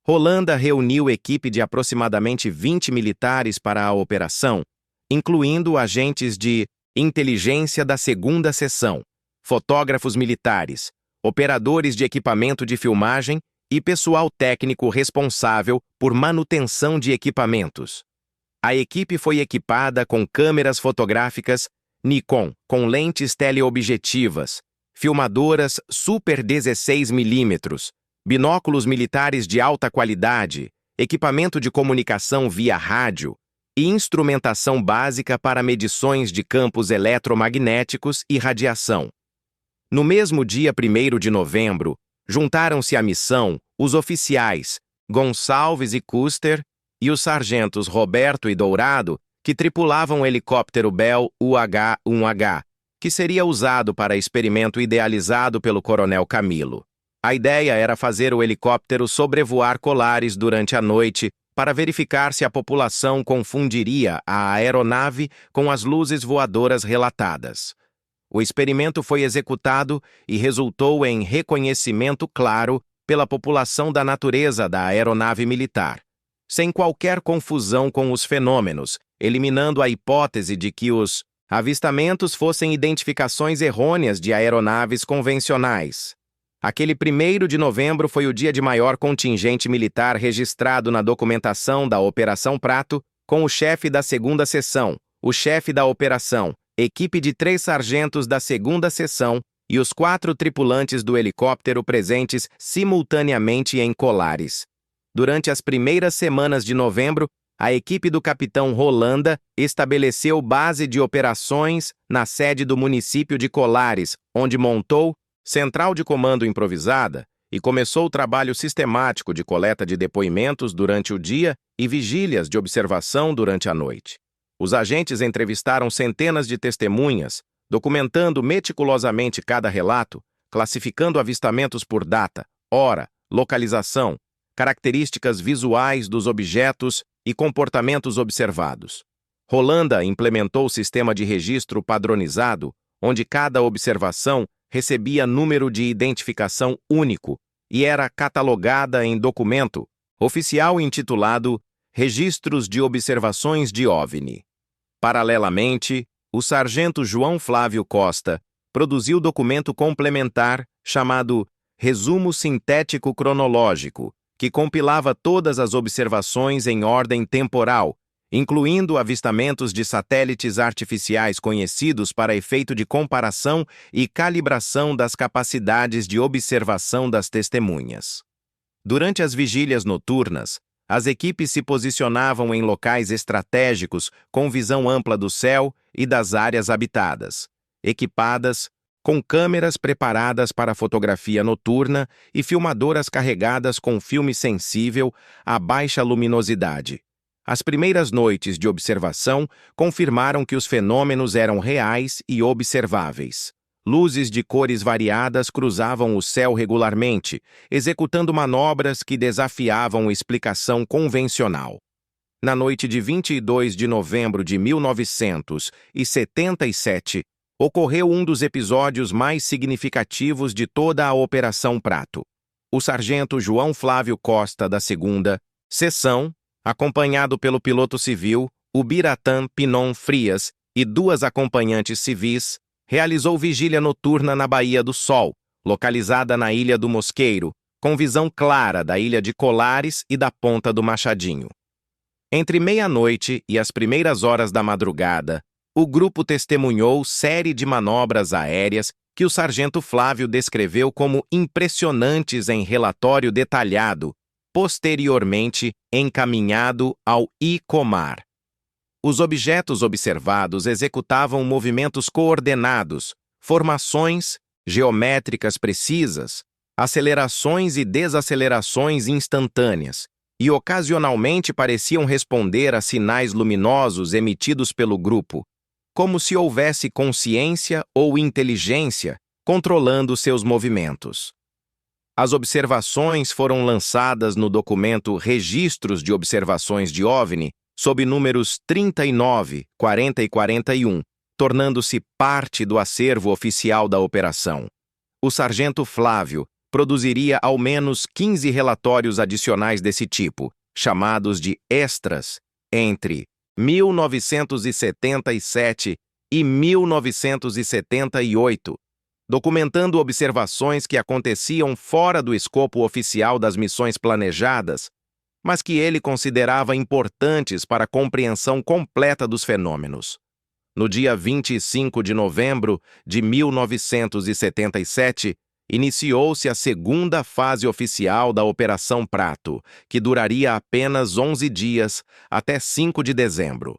Holanda reuniu equipe de aproximadamente 20 militares para a operação, incluindo agentes de inteligência da 2ª seção, fotógrafos militares, operadores de equipamento de filmagem e pessoal técnico responsável por manutenção de equipamentos. A equipe foi equipada com câmeras fotográficas, Nikon com lentes teleobjetivas, filmadoras Super 16mm, binóculos militares de alta qualidade, equipamento de comunicação via rádio e instrumentação básica para medições de campos eletromagnéticos e radiação. No mesmo dia 1º de novembro, juntaram-se à missão os oficiais Gonçalves e Custer e os sargentos Roberto e Dourado, que tripulavam o helicóptero Bell UH-1H, que seria usado para experimento idealizado pelo coronel Camilo. A ideia era fazer o helicóptero sobrevoar Colares durante a noite para verificar se a população confundiria a aeronave com as luzes voadoras relatadas. O experimento foi executado e resultou em reconhecimento claro pela população da natureza da aeronave militar, sem qualquer confusão com os fenômenos, eliminando a hipótese de que os avistamentos fossem identificações errôneas de aeronaves convencionais. Aquele 1º de novembro foi o dia de maior contingente militar registrado na documentação da Operação Prato, com o chefe da 2ª seção, o chefe da operação, equipe de 3 sargentos da 2ª seção e os 4 tripulantes do helicóptero presentes simultaneamente em Colares. Durante as primeiras semanas de novembro, a equipe do capitão Rolanda estabeleceu base de operações na sede do município de Colares, onde montou central de comando improvisada e começou o trabalho sistemático de coleta de depoimentos durante o dia e vigílias de observação durante a noite. Os agentes entrevistaram centenas de testemunhas, documentando meticulosamente cada relato, classificando avistamentos por data, hora, localização, características visuais dos objetos e comportamentos observados. Rolanda implementou o sistema de registro padronizado, onde cada observação recebia número de identificação único e era catalogada em documento oficial intitulado Registros de Observações de OVNI. Paralelamente, o sargento João Flávio Costa produziu documento complementar chamado Resumo Sintético Cronológico, que compilava todas as observações em ordem temporal, incluindo avistamentos de satélites artificiais conhecidos para efeito de comparação e calibração das capacidades de observação das testemunhas. Durante as vigílias noturnas, as equipes se posicionavam em locais estratégicos com visão ampla do céu e das áreas habitadas, equipadas com câmeras preparadas para fotografia noturna e filmadoras carregadas com filme sensível a baixa luminosidade. As primeiras noites de observação confirmaram que os fenômenos eram reais e observáveis. Luzes de cores variadas cruzavam o céu regularmente, executando manobras que desafiavam explicação convencional. Na noite de 22 de novembro de 1977, ocorreu um dos episódios mais significativos de toda a Operação Prato. O sargento João Flávio Costa, da 2ª Seção, acompanhado pelo piloto civil Ubiratã Pinon Frias e 2 acompanhantes civis, realizou vigília noturna na Baía do Sol, localizada na Ilha do Mosqueiro, com visão clara da Ilha de Colares e da Ponta do Machadinho. Entre meia-noite e as primeiras horas da madrugada, o grupo testemunhou série de manobras aéreas que o sargento Flávio descreveu como impressionantes em relatório detalhado, posteriormente encaminhado ao ICOMAR. Os objetos observados executavam movimentos coordenados, formações geométricas precisas, acelerações e desacelerações instantâneas, e ocasionalmente pareciam responder a sinais luminosos emitidos pelo grupo, como se houvesse consciência ou inteligência controlando seus movimentos. As observações foram lançadas no documento Registros de Observações de OVNI, sob números 39, 40 e 41, tornando-se parte do acervo oficial da operação. O sargento Flávio produziria ao menos 15 relatórios adicionais desse tipo, chamados de extras, entre 1977 e 1978, documentando observações que aconteciam fora do escopo oficial das missões planejadas, mas que ele considerava importantes para a compreensão completa dos fenômenos. No dia 25 de novembro de 1977, iniciou-se a segunda fase oficial da Operação Prato, que duraria apenas 11 dias, até 5 de dezembro.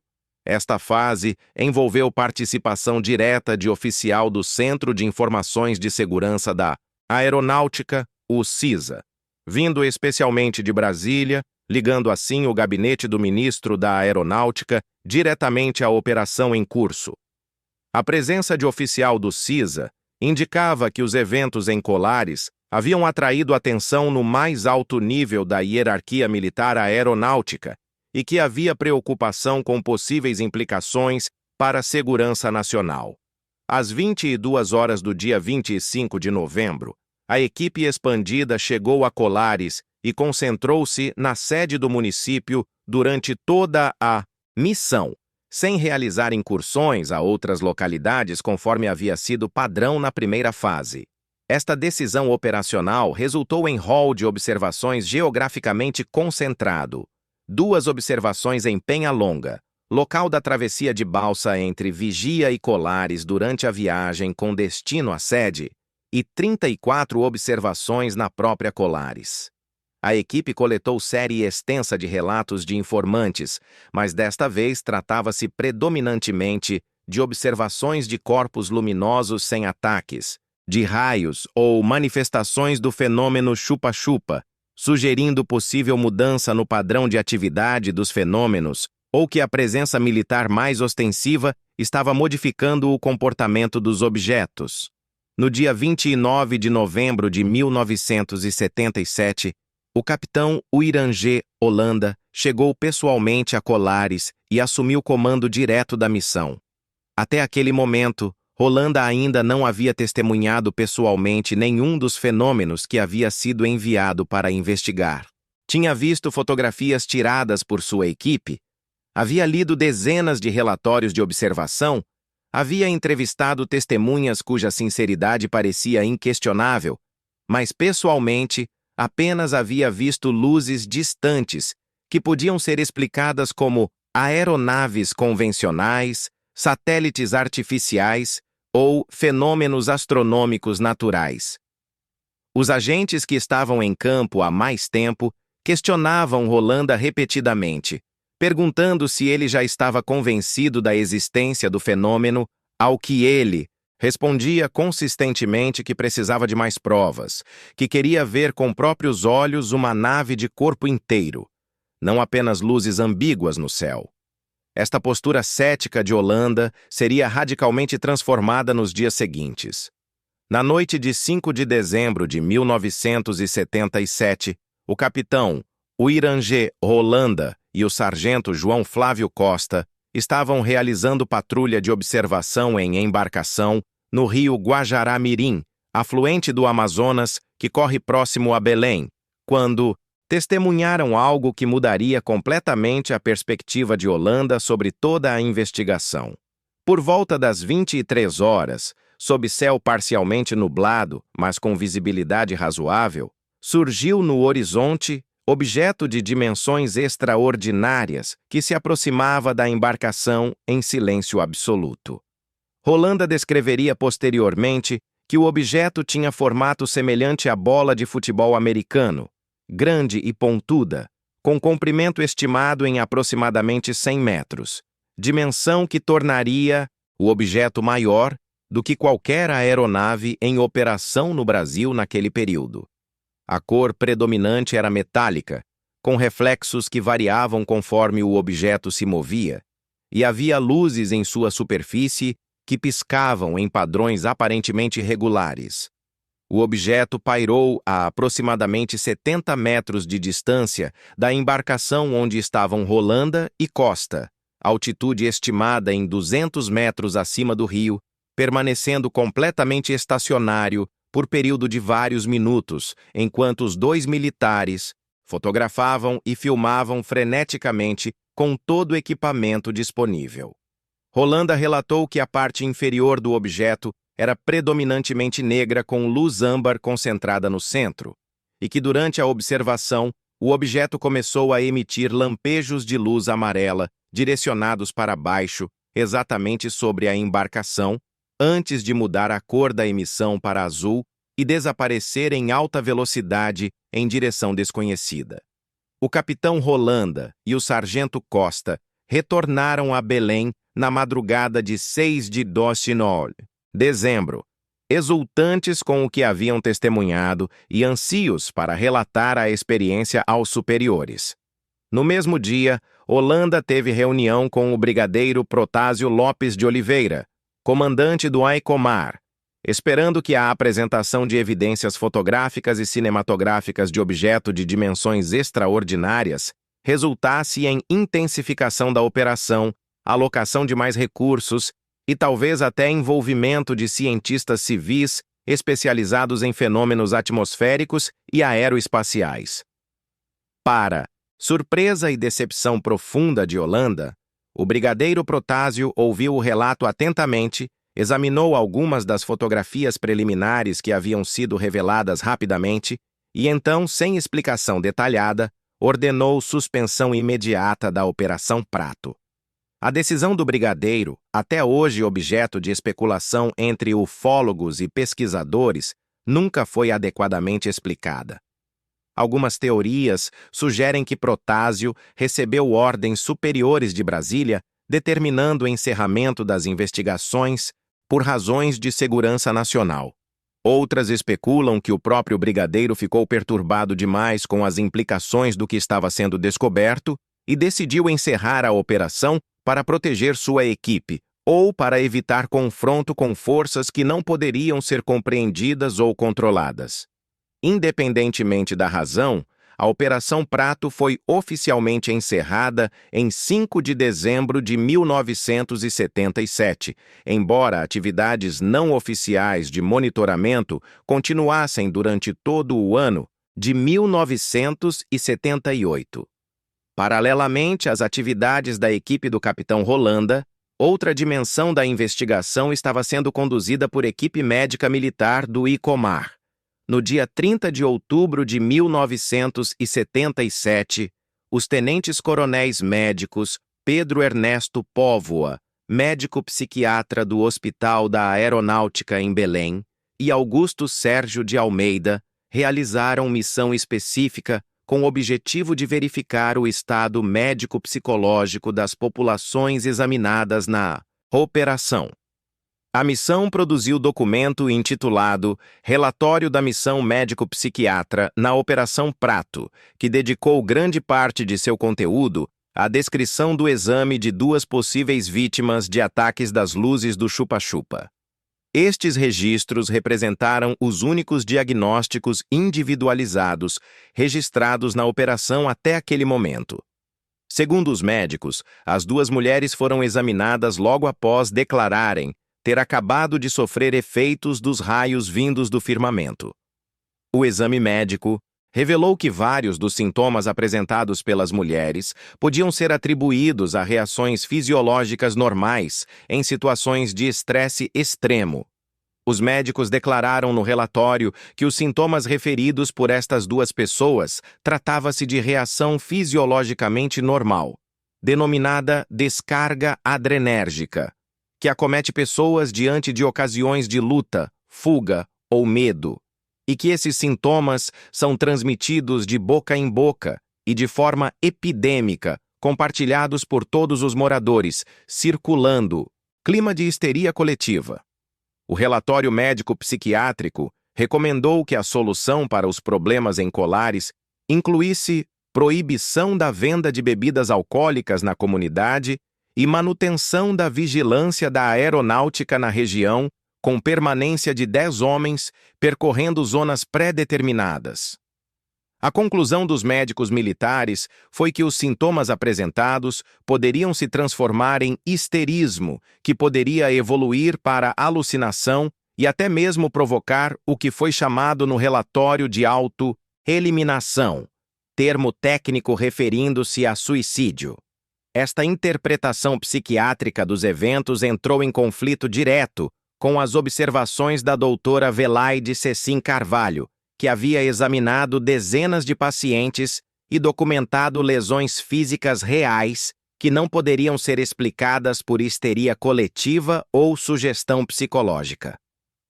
Esta fase envolveu participação direta de oficial do Centro de Informações de Segurança da Aeronáutica, o CISA, vindo especialmente de Brasília, ligando assim o gabinete do ministro da Aeronáutica diretamente à operação em curso. A presença de oficial do CISA indicava que os eventos em Colares haviam atraído atenção no mais alto nível da hierarquia militar aeronáutica e que havia preocupação com possíveis implicações para a segurança nacional. Às 22 horas do dia 25 de novembro, a equipe expandida chegou a Colares e concentrou-se na sede do município durante toda a missão, sem realizar incursões a outras localidades conforme havia sido padrão na primeira fase. Esta decisão operacional resultou em rol de observações geograficamente concentrado, 2 observações em Penhalonga, local da travessia de balsa entre Vigia e Colares durante a viagem com destino à sede, e 34 observações na própria Colares. A equipe coletou série extensa de relatos de informantes, mas desta vez tratava-se predominantemente de observações de corpos luminosos sem ataques, de raios ou manifestações do fenômeno chupa-chupa, sugerindo possível mudança no padrão de atividade dos fenômenos ou que a presença militar mais ostensiva estava modificando o comportamento dos objetos. No dia 29 de novembro de 1977, o capitão Uirangê Holanda chegou pessoalmente a Colares e assumiu o comando direto da missão. Até aquele momento, Holanda ainda não havia testemunhado pessoalmente nenhum dos fenômenos que havia sido enviado para investigar. Tinha visto fotografias tiradas por sua equipe, havia lido dezenas de relatórios de observação, havia entrevistado testemunhas cuja sinceridade parecia inquestionável, mas pessoalmente apenas havia visto luzes distantes que podiam ser explicadas como aeronaves convencionais, satélites artificiais ou fenômenos astronômicos naturais. Os agentes que estavam em campo há mais tempo questionavam Holanda repetidamente, perguntando se ele já estava convencido da existência do fenômeno, ao que ele respondia consistentemente que precisava de mais provas, que queria ver com próprios olhos uma nave de corpo inteiro, não apenas luzes ambíguas no céu. Esta postura cética de Holanda seria radicalmente transformada nos dias seguintes. Na noite de 5 de dezembro de 1977, o capitão Uirangê Holanda e o sargento João Flávio Costa estavam realizando patrulha de observação em embarcação no rio Guajará-Mirim, afluente do Amazonas que corre próximo a Belém, quando testemunharam algo que mudaria completamente a perspectiva de Holanda sobre toda a investigação. Por volta das 23 horas, sob céu parcialmente nublado, mas com visibilidade razoável, surgiu no horizonte objeto de dimensões extraordinárias que se aproximava da embarcação em silêncio absoluto. Holanda descreveria posteriormente que o objeto tinha formato semelhante à bola de futebol americano, grande e pontuda, com comprimento estimado em aproximadamente 100 metros, dimensão que tornaria o objeto maior do que qualquer aeronave em operação no Brasil naquele período. A cor predominante era metálica, com reflexos que variavam conforme o objeto se movia, e havia luzes em sua superfície que piscavam em padrões aparentemente regulares. O objeto pairou a aproximadamente 70 metros de distância da embarcação onde estavam Holanda e Costa, altitude estimada em 200 metros acima do rio, permanecendo completamente estacionário por período de vários minutos, enquanto os 2 militares fotografavam e filmavam freneticamente com todo o equipamento disponível. Holanda relatou que a parte inferior do objeto era predominantemente negra com luz âmbar concentrada no centro, e que durante a observação o objeto começou a emitir lampejos de luz amarela direcionados para baixo, exatamente sobre a embarcação, antes de mudar a cor da emissão para azul e desaparecer em alta velocidade em direção desconhecida. O capitão Rolanda e o sargento Costa retornaram a Belém na madrugada de 6 de dezembro, exultantes com o que haviam testemunhado e ansios para relatar a experiência aos superiores. No mesmo dia, Holanda teve reunião com o brigadeiro Protásio Lopes de Oliveira, comandante do AICOMAR, esperando que a apresentação de evidências fotográficas e cinematográficas de objeto de dimensões extraordinárias resultasse em intensificação da operação, alocação de mais recursos e talvez até envolvimento de cientistas civis especializados em fenômenos atmosféricos e aeroespaciais. Para surpresa e decepção profunda de Holanda, o brigadeiro Protásio ouviu o relato atentamente, examinou algumas das fotografias preliminares que haviam sido reveladas rapidamente e então, sem explicação detalhada, ordenou suspensão imediata da Operação Prato. A decisão do brigadeiro, até hoje objeto de especulação entre ufólogos e pesquisadores, nunca foi adequadamente explicada. Algumas teorias sugerem que Protásio recebeu ordens superiores de Brasília determinando o encerramento das investigações por razões de segurança nacional. Outras especulam que o próprio brigadeiro ficou perturbado demais com as implicações do que estava sendo descoberto e decidiu encerrar a operação para proteger sua equipe ou para evitar confronto com forças que não poderiam ser compreendidas ou controladas. Independentemente da razão, a Operação Prato foi oficialmente encerrada em 5 de dezembro de 1977, embora atividades não oficiais de monitoramento continuassem durante todo o ano de 1978. Paralelamente às atividades da equipe do capitão Rolanda, outra dimensão da investigação estava sendo conduzida por equipe médica militar do ICOMAR. No dia 30 de outubro de 1977, os tenentes-coronéis médicos Pedro Ernesto Póvoa, médico psiquiatra do Hospital da Aeronáutica em Belém, e Augusto Sérgio de Almeida realizaram missão específica com o objetivo de verificar o estado médico-psicológico das populações examinadas na operação. A missão produziu documento intitulado Relatório da Missão Médico-Psiquiatra na Operação Prato, que dedicou grande parte de seu conteúdo à descrição do exame de 2 possíveis vítimas de ataques das luzes do chupa-chupa. Estes registros representaram os únicos diagnósticos individualizados registrados na operação até aquele momento. Segundo os médicos, as 2 mulheres foram examinadas logo após declararem ter acabado de sofrer efeitos dos raios vindos do firmamento. O exame médico revelou que vários dos sintomas apresentados pelas mulheres podiam ser atribuídos a reações fisiológicas normais em situações de estresse extremo. Os médicos declararam no relatório que os sintomas referidos por estas 2 pessoas tratavam-se de reação fisiologicamente normal, denominada descarga adrenérgica, que acomete pessoas diante de ocasiões de luta, fuga ou medo, e que esses sintomas são transmitidos de boca em boca e de forma epidêmica, compartilhados por todos os moradores, circulando clima de histeria coletiva. O relatório médico-psiquiátrico recomendou que a solução para os problemas em Colares incluísse proibição da venda de bebidas alcoólicas na comunidade e manutenção da vigilância da aeronáutica na região, com permanência de 10 homens percorrendo zonas pré-determinadas. A conclusão dos médicos militares foi que os sintomas apresentados poderiam se transformar em histerismo, que poderia evoluir para alucinação e até mesmo provocar o que foi chamado no relatório de auto-eliminação, termo técnico referindo-se a suicídio. Esta interpretação psiquiátrica dos eventos entrou em conflito direto com as observações da doutora Velaide Cecim Carvalho, que havia examinado dezenas de pacientes e documentado lesões físicas reais que não poderiam ser explicadas por histeria coletiva ou sugestão psicológica.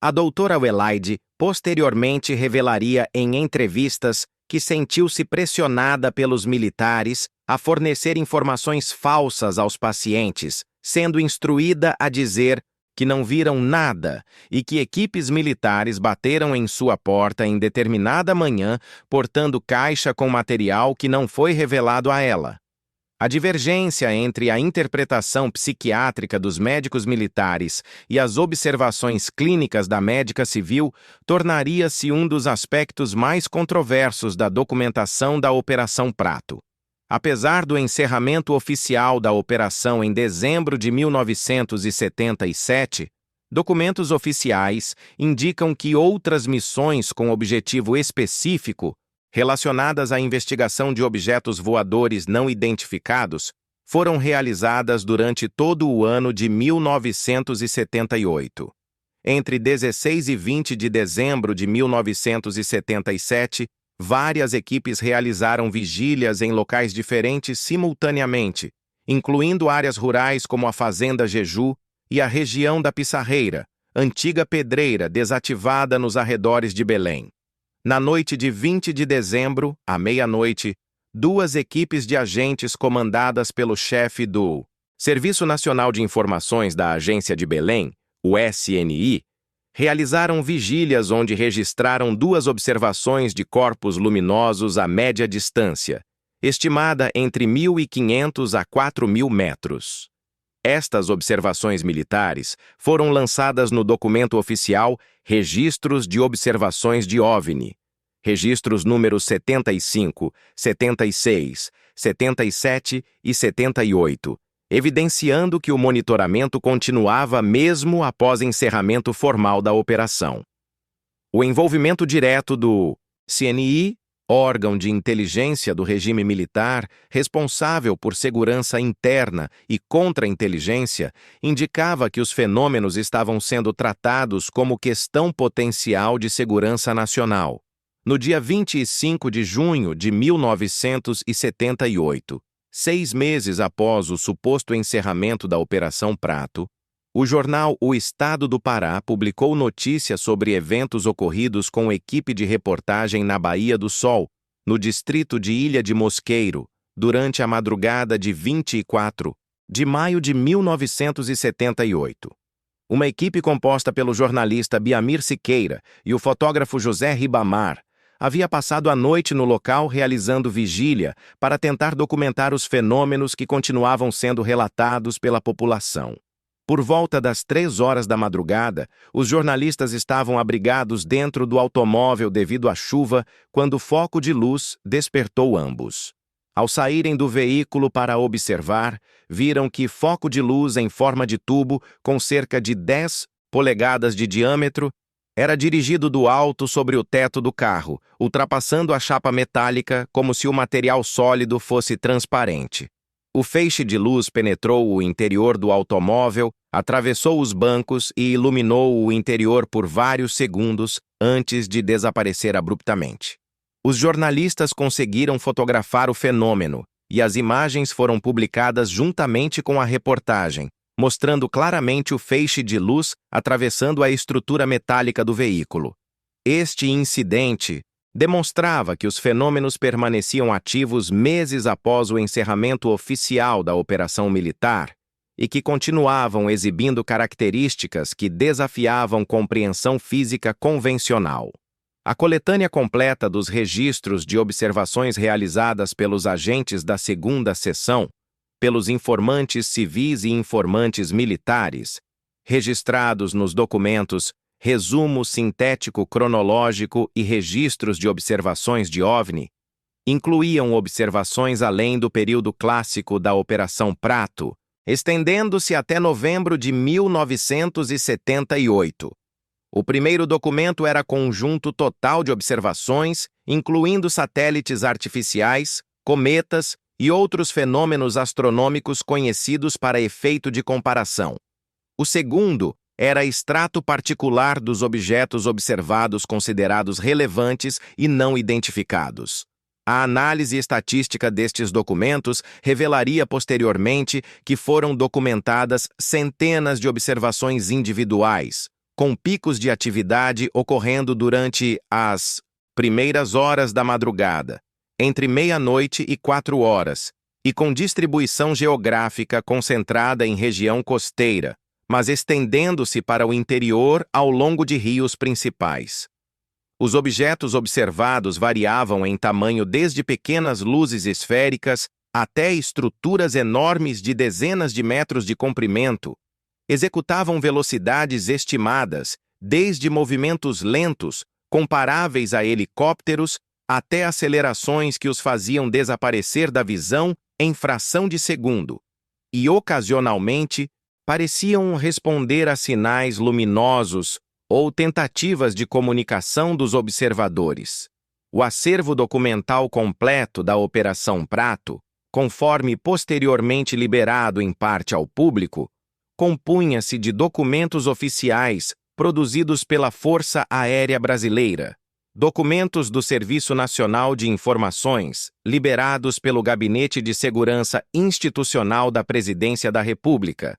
A doutora Welaide posteriormente revelaria em entrevistas que sentiu-se pressionada pelos militares a fornecer informações falsas aos pacientes, sendo instruída a dizer que não viram nada e que equipes militares bateram em sua porta em determinada manhã, portando caixa com material que não foi revelado a ela. A divergência entre a interpretação psiquiátrica dos médicos militares e as observações clínicas da médica civil tornaria-se um dos aspectos mais controversos da documentação da Operação Prato. Apesar do encerramento oficial da operação em dezembro de 1977, documentos oficiais indicam que outras missões com objetivo específico relacionadas à investigação de objetos voadores não identificados, foram realizadas durante todo o ano de 1978. Entre 16 e 20 de dezembro de 1977, várias equipes realizaram vigílias em locais diferentes simultaneamente, incluindo áreas rurais como a Fazenda Jeju e a região da Pissarreira, antiga pedreira desativada nos arredores de Belém. Na noite de 20 de dezembro, à meia-noite, duas equipes de agentes comandadas pelo chefe do Serviço Nacional de Informações da Agência de Belém, o SNI, realizaram vigílias onde registraram duas observações de corpos luminosos a média distância, estimada entre 1.500 a 4.000 metros. Estas observações militares foram lançadas no documento oficial Registros de Observações de OVNI, registros números 75, 76, 77 e 78, evidenciando que o monitoramento continuava mesmo após encerramento formal da operação. O envolvimento direto do CNI, órgão de inteligência do regime militar responsável por segurança interna e contra-inteligência, indicava que os fenômenos estavam sendo tratados como questão potencial de segurança nacional. No dia 25 de junho de 1978, 6 meses após o suposto encerramento da Operação Prato, o jornal O Estado do Pará publicou notícias sobre eventos ocorridos com equipe de reportagem na Baía do Sol, no distrito de Ilha de Mosqueiro, durante a madrugada de 24 de maio de 1978. Uma equipe composta pelo jornalista Biamir Siqueira e o fotógrafo José Ribamar havia passado a noite no local realizando vigília para tentar documentar os fenômenos que continuavam sendo relatados pela população. Por volta das 3 horas da madrugada, os jornalistas estavam abrigados dentro do automóvel devido à chuva quando o foco de luz despertou ambos. Ao saírem do veículo para observar, viram que foco de luz em forma de tubo com cerca de 10 polegadas de diâmetro era dirigido do alto sobre o teto do carro, ultrapassando a chapa metálica como se o material sólido fosse transparente. O feixe de luz penetrou o interior do automóvel, atravessou os bancos e iluminou o interior por vários segundos antes de desaparecer abruptamente. Os jornalistas conseguiram fotografar o fenômeno e as imagens foram publicadas juntamente com a reportagem, mostrando claramente o feixe de luz atravessando a estrutura metálica do veículo. Este incidente demonstrava que os fenômenos permaneciam ativos meses após o encerramento oficial da operação militar e que continuavam exibindo características que desafiavam compreensão física convencional. A coletânea completa dos registros de observações realizadas pelos agentes da segunda seção, pelos informantes civis e informantes militares, registrados nos documentos Resumo Sintético Cronológico e Registros de Observações de OVNI, incluíam observações além do período clássico da Operação Prato, estendendo-se até novembro de 1978. O primeiro documento era conjunto total de observações, incluindo satélites artificiais, cometas e outros fenômenos astronômicos conhecidos para efeito de comparação. O segundo era extrato particular dos objetos observados considerados relevantes e não identificados. A análise estatística destes documentos revelaria posteriormente que foram documentadas centenas de observações individuais, com picos de atividade ocorrendo durante as primeiras horas da madrugada, entre meia-noite e 4 horas, e com distribuição geográfica concentrada em região costeira, mas estendendo-se para o interior ao longo de rios principais. Os objetos observados variavam em tamanho desde pequenas luzes esféricas até estruturas enormes de dezenas de metros de comprimento. Executavam velocidades estimadas, desde movimentos lentos, comparáveis a helicópteros, até acelerações que os faziam desaparecer da visão em fração de segundo, e ocasionalmente pareciam responder a sinais luminosos ou tentativas de comunicação dos observadores. O acervo documental completo da Operação Prato, conforme posteriormente liberado em parte ao público, compunha-se de documentos oficiais produzidos pela Força Aérea Brasileira, documentos do Serviço Nacional de Informações, liberados pelo Gabinete de Segurança Institucional da Presidência da República,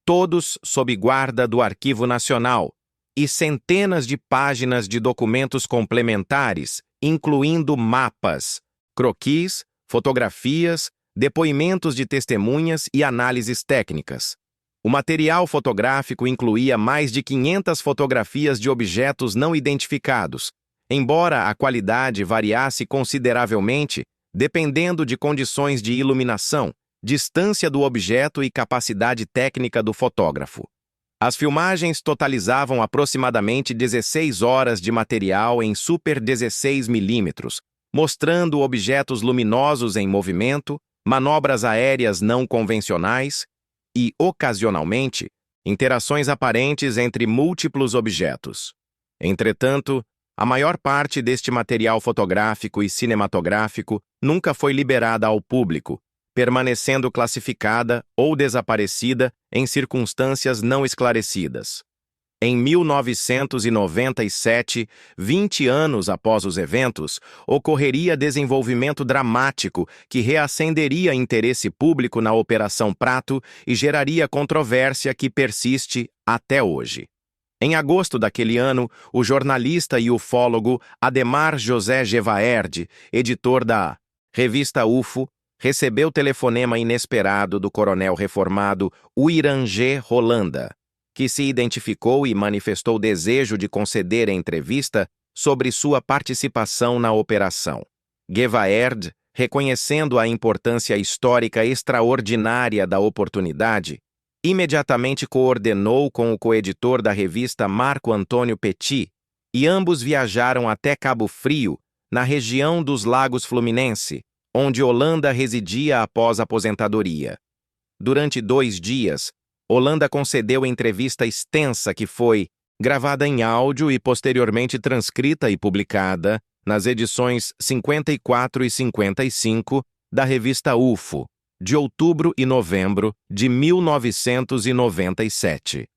todos sob guarda do Arquivo Nacional, e centenas de páginas de documentos complementares, incluindo mapas, croquis, fotografias, depoimentos de testemunhas e análises técnicas. O material fotográfico incluía mais de 500 fotografias de objetos não identificados, embora a qualidade variasse consideravelmente, dependendo de condições de iluminação, distância do objeto e capacidade técnica do fotógrafo. As filmagens totalizavam aproximadamente 16 horas de material em Super 16 mm, mostrando objetos luminosos em movimento, manobras aéreas não convencionais e, ocasionalmente, interações aparentes entre múltiplos objetos. Entretanto, a maior parte deste material fotográfico e cinematográfico nunca foi liberada ao público, permanecendo classificada ou desaparecida em circunstâncias não esclarecidas. Em 1997, 20 anos após os eventos, ocorreria desenvolvimento dramático que reacenderia interesse público na Operação Prato e geraria controvérsia que persiste até hoje. Em agosto daquele ano, o jornalista e ufólogo Ademar José Gevaerd, editor da revista UFO, recebeu telefonema inesperado do coronel reformado Uirangê Rolanda, que se identificou e manifestou desejo de conceder entrevista sobre sua participação na operação. Gevaerd, reconhecendo a importância histórica extraordinária da oportunidade, imediatamente coordenou com o coeditor da revista Marco Antônio Petit, e ambos viajaram até Cabo Frio, na região dos Lagos Fluminense, onde Holanda residia após a aposentadoria. Durante 2 dias, Holanda concedeu entrevista extensa que foi gravada em áudio e posteriormente transcrita e publicada nas edições 54 e 55 da revista UFO, de outubro e novembro de 1997.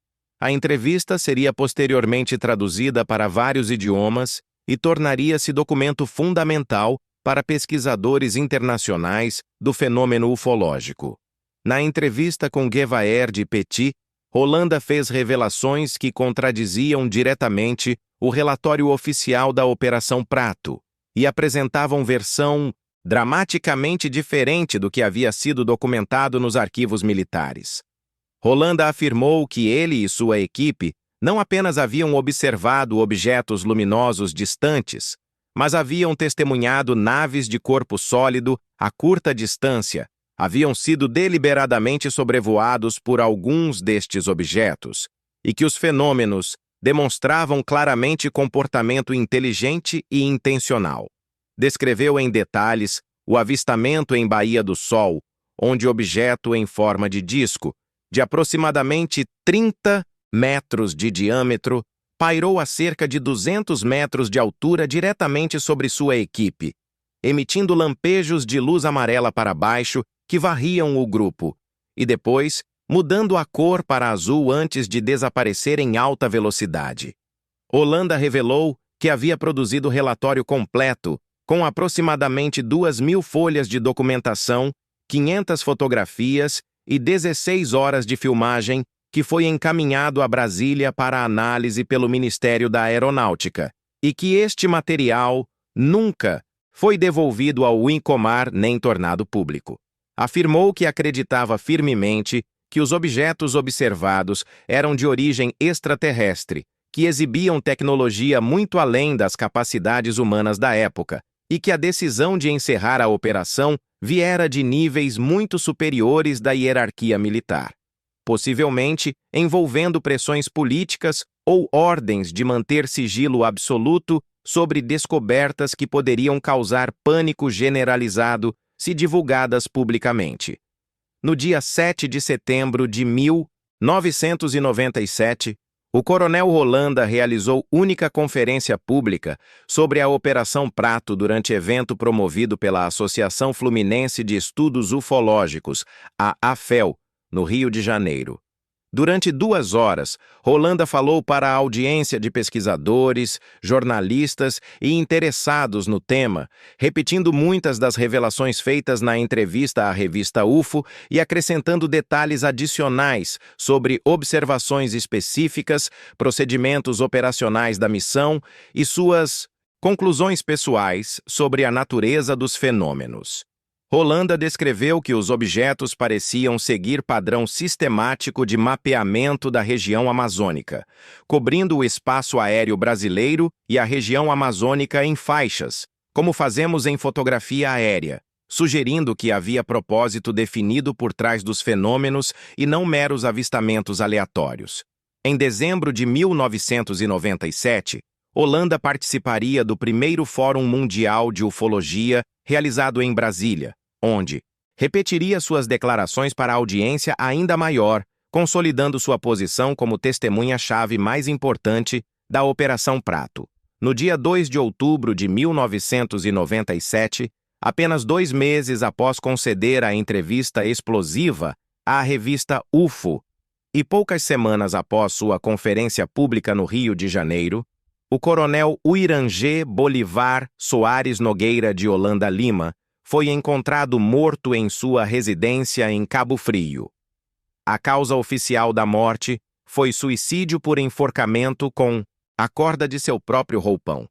A entrevista seria posteriormente traduzida para vários idiomas e tornaria-se documento fundamental para pesquisadores internacionais do fenômeno ufológico. Na entrevista com Gevaerd e Petit, Holanda fez revelações que contradiziam diretamente o relatório oficial da Operação Prato e apresentavam versão dramaticamente diferente do que havia sido documentado nos arquivos militares. Holanda afirmou que ele e sua equipe não apenas haviam observado objetos luminosos distantes, mas haviam testemunhado naves de corpo sólido a curta distância, haviam sido deliberadamente sobrevoados por alguns destes objetos, e que os fenômenos demonstravam claramente comportamento inteligente e intencional. Descreveu em detalhes o avistamento em Baía do Sol, onde objeto em forma de disco, de aproximadamente 30 metros de diâmetro, pairou a cerca de 200 metros de altura diretamente sobre sua equipe, emitindo lampejos de luz amarela para baixo que varriam o grupo, e depois mudando a cor para azul antes de desaparecer em alta velocidade. Holanda revelou que havia produzido relatório completo com aproximadamente 2.000 folhas de documentação, 500 fotografias e 16 horas de filmagem, que foi encaminhado a Brasília para análise pelo Ministério da Aeronáutica, e que este material nunca foi devolvido ao INCOMAR nem tornado público. Afirmou que acreditava firmemente que os objetos observados eram de origem extraterrestre, que exibiam tecnologia muito além das capacidades humanas da época, e que a decisão de encerrar a operação viera de níveis muito superiores da hierarquia militar, possivelmente envolvendo pressões políticas ou ordens de manter sigilo absoluto sobre descobertas que poderiam causar pânico generalizado se divulgadas publicamente. No dia 7 de setembro de 1997, o coronel Holanda realizou única conferência pública sobre a Operação Prato durante evento promovido pela Associação Fluminense de Estudos Ufológicos, a AFEL, no Rio de Janeiro. Durante 2 horas, Holanda falou para a audiência de pesquisadores, jornalistas e interessados no tema, repetindo muitas das revelações feitas na entrevista à revista UFO e acrescentando detalhes adicionais sobre observações específicas, procedimentos operacionais da missão e suas conclusões pessoais sobre a natureza dos fenômenos. Holanda descreveu que os objetos pareciam seguir padrão sistemático de mapeamento da região amazônica, cobrindo o espaço aéreo brasileiro e a região amazônica em faixas, como fazemos em fotografia aérea, sugerindo que havia propósito definido por trás dos fenômenos e não meros avistamentos aleatórios. Em dezembro de 1997, Holanda participaria do primeiro Fórum Mundial de Ufologia realizado em Brasília, onde repetiria suas declarações para audiência ainda maior, consolidando sua posição como testemunha-chave mais importante da Operação Prato. No dia 2 de outubro de 1997, apenas 2 meses após conceder a entrevista explosiva à revista UFO, e poucas semanas após sua conferência pública no Rio de Janeiro, o coronel Uirangê Bolivar Soares Nogueira de Holanda Lima foi encontrado morto em sua residência em Cabo Frio. A causa oficial da morte foi suicídio por enforcamento com a corda de seu próprio roupão.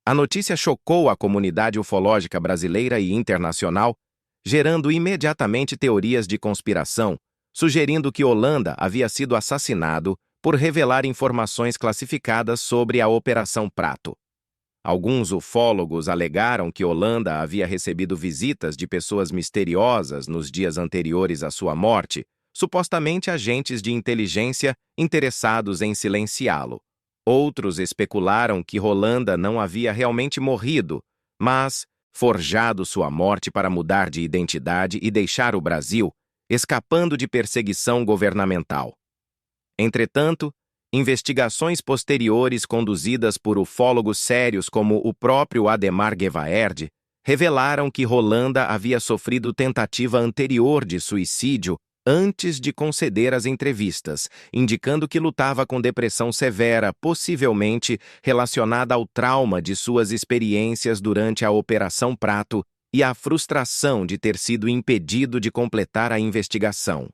A notícia chocou a comunidade ufológica brasileira e internacional, gerando imediatamente teorias de conspiração, sugerindo que Holanda havia sido assassinado por revelar informações classificadas sobre a Operação Prato. Alguns ufólogos alegaram que Holanda havia recebido visitas de pessoas misteriosas nos dias anteriores à sua morte, supostamente agentes de inteligência interessados em silenciá-lo. Outros especularam que Holanda não havia realmente morrido, mas forjado sua morte para mudar de identidade e deixar o Brasil, escapando de perseguição governamental. Entretanto, investigações posteriores conduzidas por ufólogos sérios como o próprio Ademar Guevaerd revelaram que Holanda havia sofrido tentativa anterior de suicídio antes de conceder as entrevistas, indicando que lutava com depressão severa, possivelmente relacionada ao trauma de suas experiências durante a Operação Prato e à frustração de ter sido impedido de completar a investigação.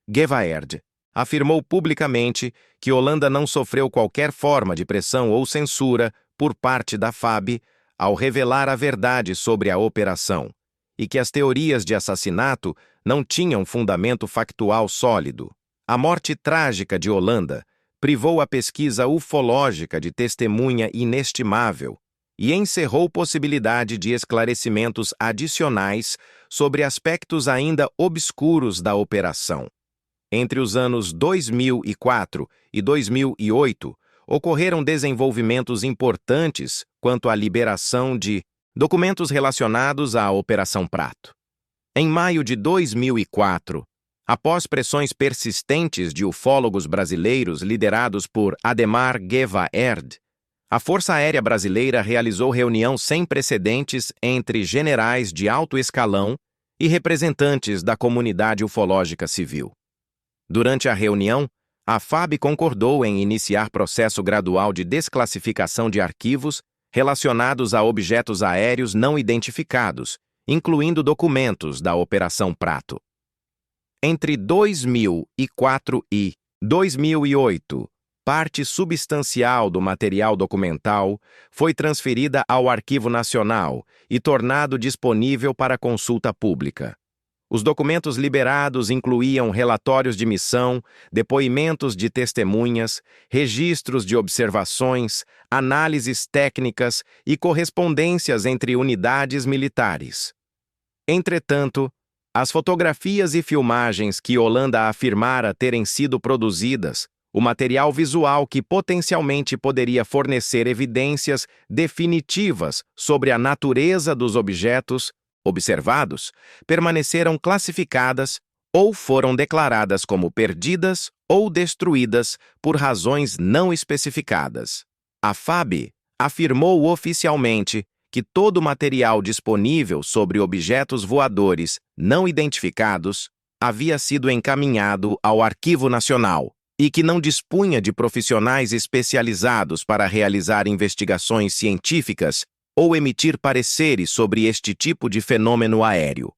Guevaerd afirmou publicamente que Holanda não sofreu qualquer forma de pressão ou censura por parte da FAB ao revelar a verdade sobre a operação, e que as teorias de assassinato não tinham fundamento factual sólido. A morte trágica de Holanda privou a pesquisa ufológica de testemunha inestimável e encerrou possibilidade de esclarecimentos adicionais sobre aspectos ainda obscuros da operação. Entre os anos 2004 e 2008, ocorreram desenvolvimentos importantes quanto à liberação de documentos relacionados à Operação Prato. Em maio de 2004, após pressões persistentes de ufólogos brasileiros liderados por Ademar Guevaerd, a Força Aérea Brasileira realizou reunião sem precedentes entre generais de alto escalão e representantes da comunidade ufológica civil. Durante a reunião, a FAB concordou em iniciar processo gradual de desclassificação de arquivos relacionados a objetos aéreos não identificados, incluindo documentos da Operação Prato. Entre 2004 e 2008, parte substancial do material documental foi transferida ao Arquivo Nacional e tornado disponível para consulta pública. Os documentos liberados incluíam relatórios de missão, depoimentos de testemunhas, registros de observações, análises técnicas e correspondências entre unidades militares. Entretanto, as fotografias e filmagens que Holanda afirmara terem sido produzidas, o material visual que potencialmente poderia fornecer evidências definitivas sobre a natureza dos objetos observados, permaneceram classificadas ou foram declaradas como perdidas ou destruídas por razões não especificadas. A FAB afirmou oficialmente que todo o material disponível sobre objetos voadores não identificados havia sido encaminhado ao Arquivo Nacional e que não dispunha de profissionais especializados para realizar investigações científicas ou emitir pareceres sobre este tipo de fenômeno aéreo.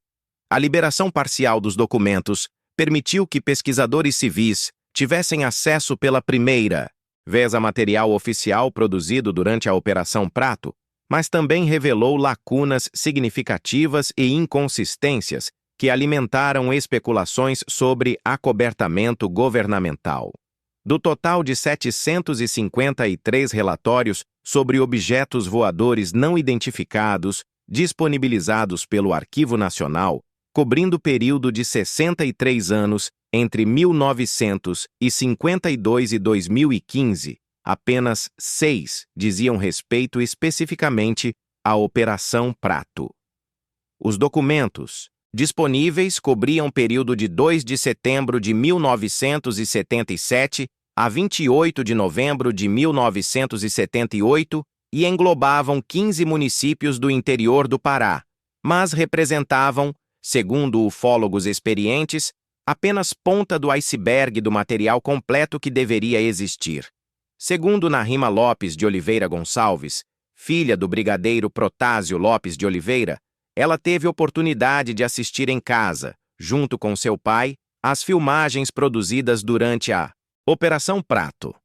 A liberação parcial dos documentos permitiu que pesquisadores civis tivessem acesso pela primeira vez a material oficial produzido durante a Operação Prato, mas também revelou lacunas significativas e inconsistências que alimentaram especulações sobre acobertamento governamental. Do total de 753 relatórios sobre objetos voadores não identificados disponibilizados pelo Arquivo Nacional, cobrindo o período de 63 anos entre 1952 e 2015, apenas 6 diziam respeito especificamente à Operação Prato. Os documentos disponíveis cobriam o período de 2 de setembro de 1977 a 28 de novembro de 1978 e englobavam 15 municípios do interior do Pará, mas representavam, segundo ufólogos experientes, apenas ponta do iceberg do material completo que deveria existir. Segundo Narima Lopes de Oliveira Gonçalves, filha do brigadeiro Protásio Lopes de Oliveira, ela teve oportunidade de assistir em casa, junto com seu pai, às filmagens produzidas durante a Operação Prato.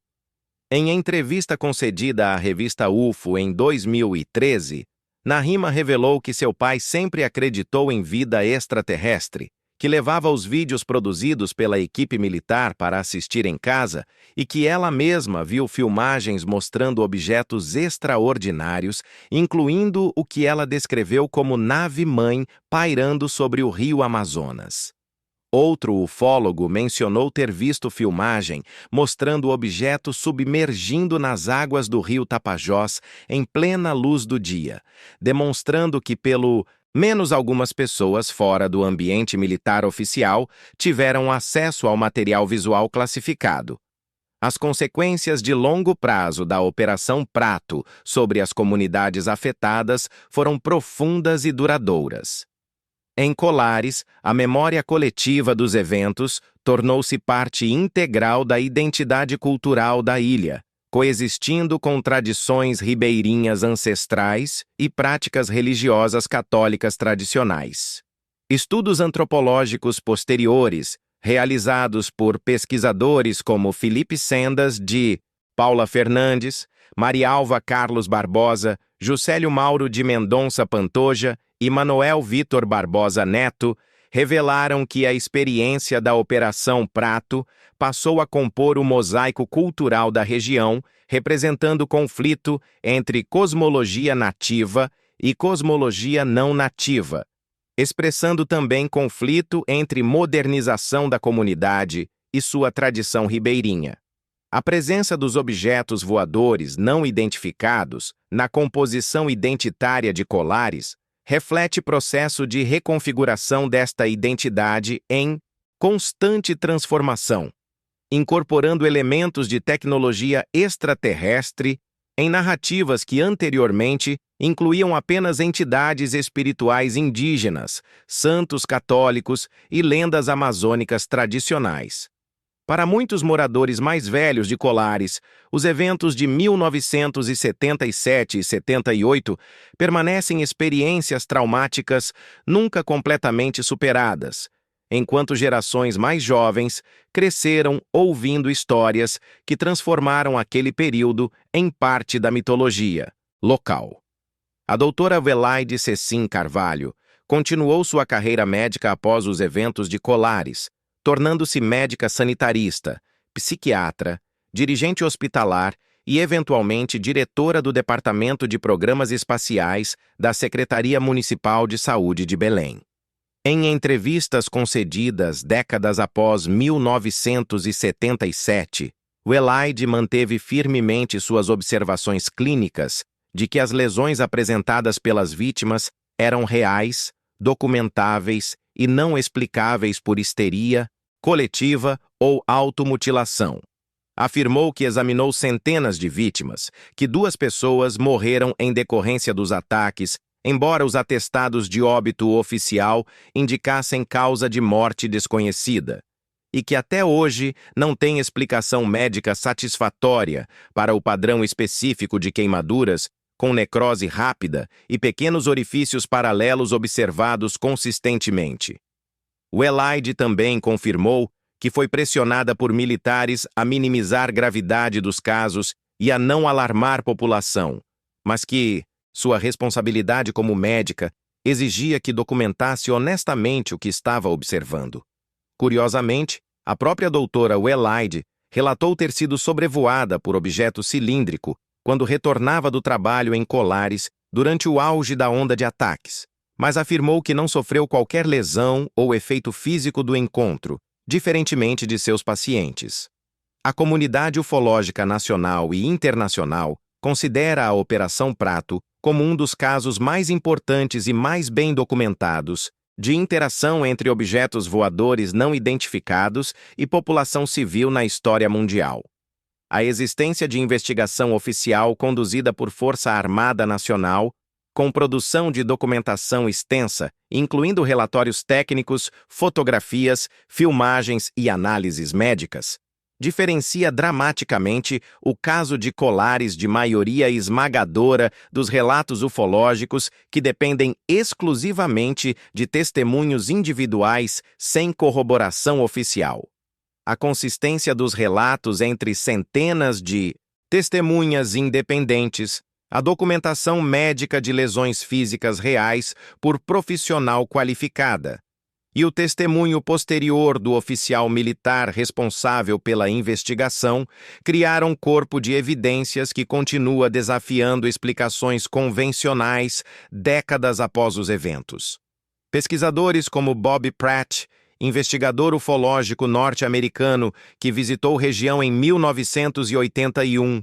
Em entrevista concedida à revista UFO em 2013, Narima revelou que seu pai sempre acreditou em vida extraterrestre, que levava os vídeos produzidos pela equipe militar para assistir em casa e que ela mesma viu filmagens mostrando objetos extraordinários, incluindo o que ela descreveu como nave-mãe pairando sobre o rio Amazonas. Outro ufólogo mencionou ter visto filmagem mostrando o objeto submergindo nas águas do rio Tapajós em plena luz do dia, demonstrando que pelo menos algumas pessoas fora do ambiente militar oficial tiveram acesso ao material visual classificado. As consequências de longo prazo da Operação Prato sobre as comunidades afetadas foram profundas e duradouras. Em Colares, a memória coletiva dos eventos tornou-se parte integral da identidade cultural da ilha, coexistindo com tradições ribeirinhas ancestrais e práticas religiosas católicas tradicionais. Estudos antropológicos posteriores, realizados por pesquisadores como Felipe Sendas, de Paula Fernandes, Marialva Carlos Barbosa, Juscelio Mauro de Mendonça Pantoja e Manuel Vitor Barbosa Neto, revelaram que a experiência da Operação Prato passou a compor o mosaico cultural da região, representando conflito entre cosmologia nativa e cosmologia não nativa, expressando também conflito entre modernização da comunidade e sua tradição ribeirinha. A presença dos objetos voadores não identificados na composição identitária de Colares reflete processo de reconfiguração desta identidade em constante transformação, incorporando elementos de tecnologia extraterrestre em narrativas que anteriormente incluíam apenas entidades espirituais indígenas, santos católicos e lendas amazônicas tradicionais. Para muitos moradores mais velhos de Colares, os eventos de 1977 e 78 permanecem experiências traumáticas nunca completamente superadas, enquanto gerações mais jovens cresceram ouvindo histórias que transformaram aquele período em parte da mitologia local. A doutora Welaide Cecim Carvalho continuou sua carreira médica após os eventos de Colares, tornando-se médica sanitarista, psiquiatra, dirigente hospitalar e, eventualmente, diretora do Departamento de Programas Espaciais da Secretaria Municipal de Saúde de Belém. Em entrevistas concedidas décadas após 1977, Welaide manteve firmemente suas observações clínicas de que as lesões apresentadas pelas vítimas eram reais, documentáveis e não explicáveis por histeria coletiva ou automutilação. Afirmou que examinou centenas de vítimas, que 2 pessoas morreram em decorrência dos ataques, embora os atestados de óbito oficial indicassem causa de morte desconhecida, e que até hoje não tem explicação médica satisfatória para o padrão específico de queimaduras com necrose rápida e pequenos orifícios paralelos observados consistentemente. Welaide também confirmou que foi pressionada por militares a minimizar a gravidade dos casos e a não alarmar a população, mas que sua responsabilidade como médica exigia que documentasse honestamente o que estava observando. Curiosamente, a própria doutora Welaide relatou ter sido sobrevoada por objeto cilíndrico quando retornava do trabalho em Colares durante o auge da onda de ataques, mas afirmou que não sofreu qualquer lesão ou efeito físico do encontro, diferentemente de seus pacientes. A comunidade ufológica nacional e internacional considera a Operação Prato como um dos casos mais importantes e mais bem documentados de interação entre objetos voadores não identificados e população civil na história mundial. A existência de investigação oficial conduzida por Força Armada Nacional, com produção de documentação extensa, incluindo relatórios técnicos, fotografias, filmagens e análises médicas, diferencia dramaticamente o caso de Colares de maioria esmagadora dos relatos ufológicos que dependem exclusivamente de testemunhos individuais sem corroboração oficial. A consistência dos relatos entre centenas de testemunhas independentes, a documentação médica de lesões físicas reais por profissional qualificada e o testemunho posterior do oficial militar responsável pela investigação criaram um corpo de evidências que continua desafiando explicações convencionais décadas após os eventos. Pesquisadores como Bob Pratt, investigador ufológico norte-americano que visitou a região em 1981,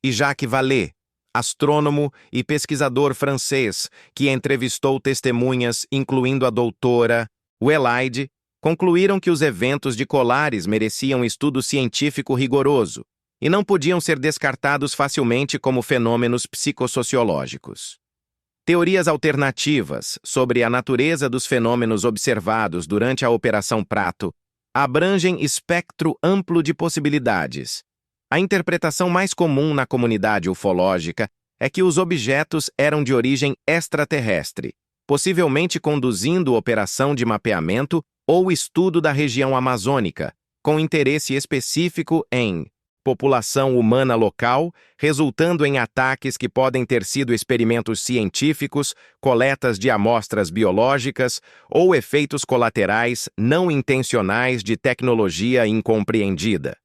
e Jacques Vallée, astrônomo e pesquisador francês, que entrevistou testemunhas, incluindo a doutora Welaide, concluíram que os eventos de Colares mereciam estudo científico rigoroso e não podiam ser descartados facilmente como fenômenos psicossociológicos. Teorias alternativas sobre a natureza dos fenômenos observados durante a Operação Prato abrangem espectro amplo de possibilidades. A interpretação mais comum na comunidade ufológica é que os objetos eram de origem extraterrestre, possivelmente conduzindo operação de mapeamento ou estudo da região amazônica, com interesse específico em população humana local, resultando em ataques que podem ter sido experimentos científicos, coletas de amostras biológicas ou efeitos colaterais não intencionais de tecnologia incompreendida.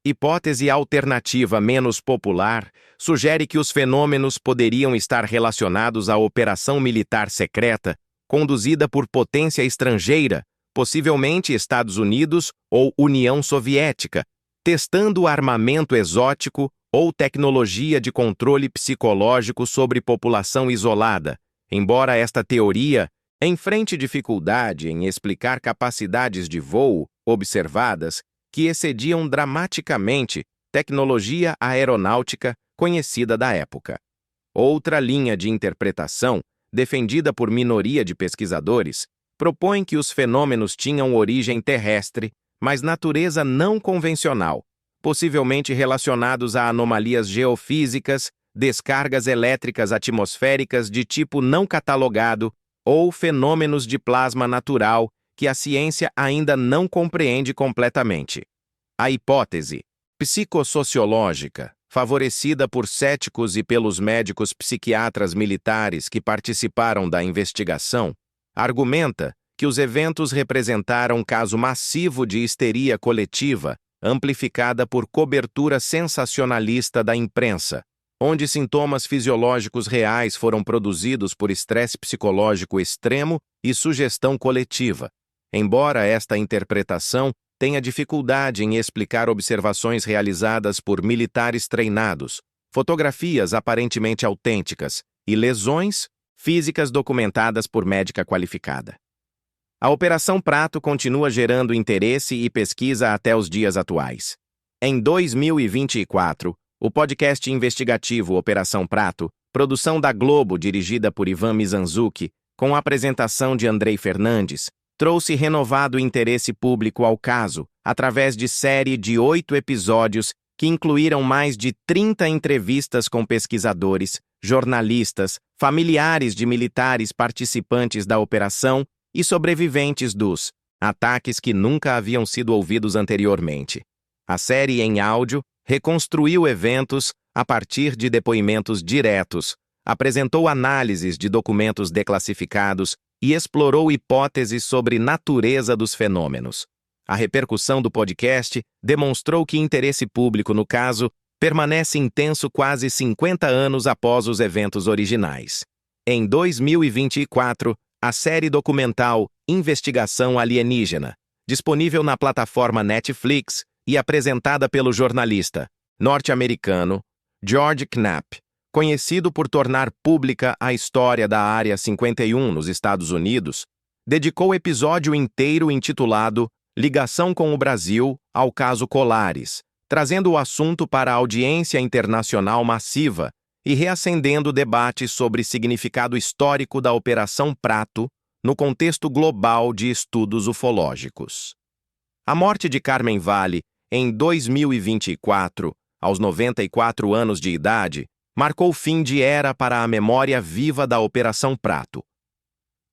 Hipótese alternativa menos popular sugere que os fenômenos poderiam estar relacionados à operação militar secreta conduzida por potência estrangeira, possivelmente Estados Unidos ou União Soviética, testando armamento exótico ou tecnologia de controle psicológico sobre população isolada, embora esta teoria enfrente dificuldade em explicar capacidades de voo observadas que excediam dramaticamente tecnologia aeronáutica conhecida da época. Outra linha de interpretação, defendida por minoria de pesquisadores, propõe que os fenômenos tinham origem terrestre, mas natureza não convencional, possivelmente relacionados a anomalias geofísicas, descargas elétricas atmosféricas de tipo não catalogado ou fenômenos de plasma natural que a ciência ainda não compreende completamente. A hipótese psicossociológica, favorecida por céticos e pelos médicos psiquiatras militares que participaram da investigação, argumenta que os eventos representaram um caso massivo de histeria coletiva, amplificada por cobertura sensacionalista da imprensa, onde sintomas fisiológicos reais foram produzidos por estresse psicológico extremo e sugestão coletiva. Embora esta interpretação tenha dificuldade em explicar observações realizadas por militares treinados, fotografias aparentemente autênticas e lesões físicas documentadas por médica qualificada. A Operação Prato continua gerando interesse e pesquisa até os dias atuais. Em 2024, o podcast investigativo Operação Prato, produção da Globo dirigida por Ivan Mizanzuki, com a apresentação de Andrei Fernandes, trouxe renovado interesse público ao caso, através de série de 8 episódios que incluíram mais de 30 entrevistas com pesquisadores, jornalistas, familiares de militares participantes da operação e sobreviventes dos ataques que nunca haviam sido ouvidos anteriormente. A série em áudio reconstruiu eventos a partir de depoimentos diretos, apresentou análises de documentos declassificados e explorou hipóteses sobre natureza dos fenômenos. A repercussão do podcast demonstrou que interesse público no caso permanece intenso quase 50 anos após os eventos originais. Em 2024, a série documental Investigação Alienígena, disponível na plataforma Netflix e apresentada pelo jornalista norte-americano George Knapp, conhecido por tornar pública a história da Área 51 nos Estados Unidos, dedicou episódio inteiro intitulado Ligação com o Brasil ao caso Colares, trazendo o assunto para a audiência internacional massiva e reacendendo debates sobre significado histórico da Operação Prato no contexto global de estudos ufológicos. A morte de Carmen Vale, em 2024, aos 94 anos de idade, marcou o fim de era para a memória viva da Operação Prato.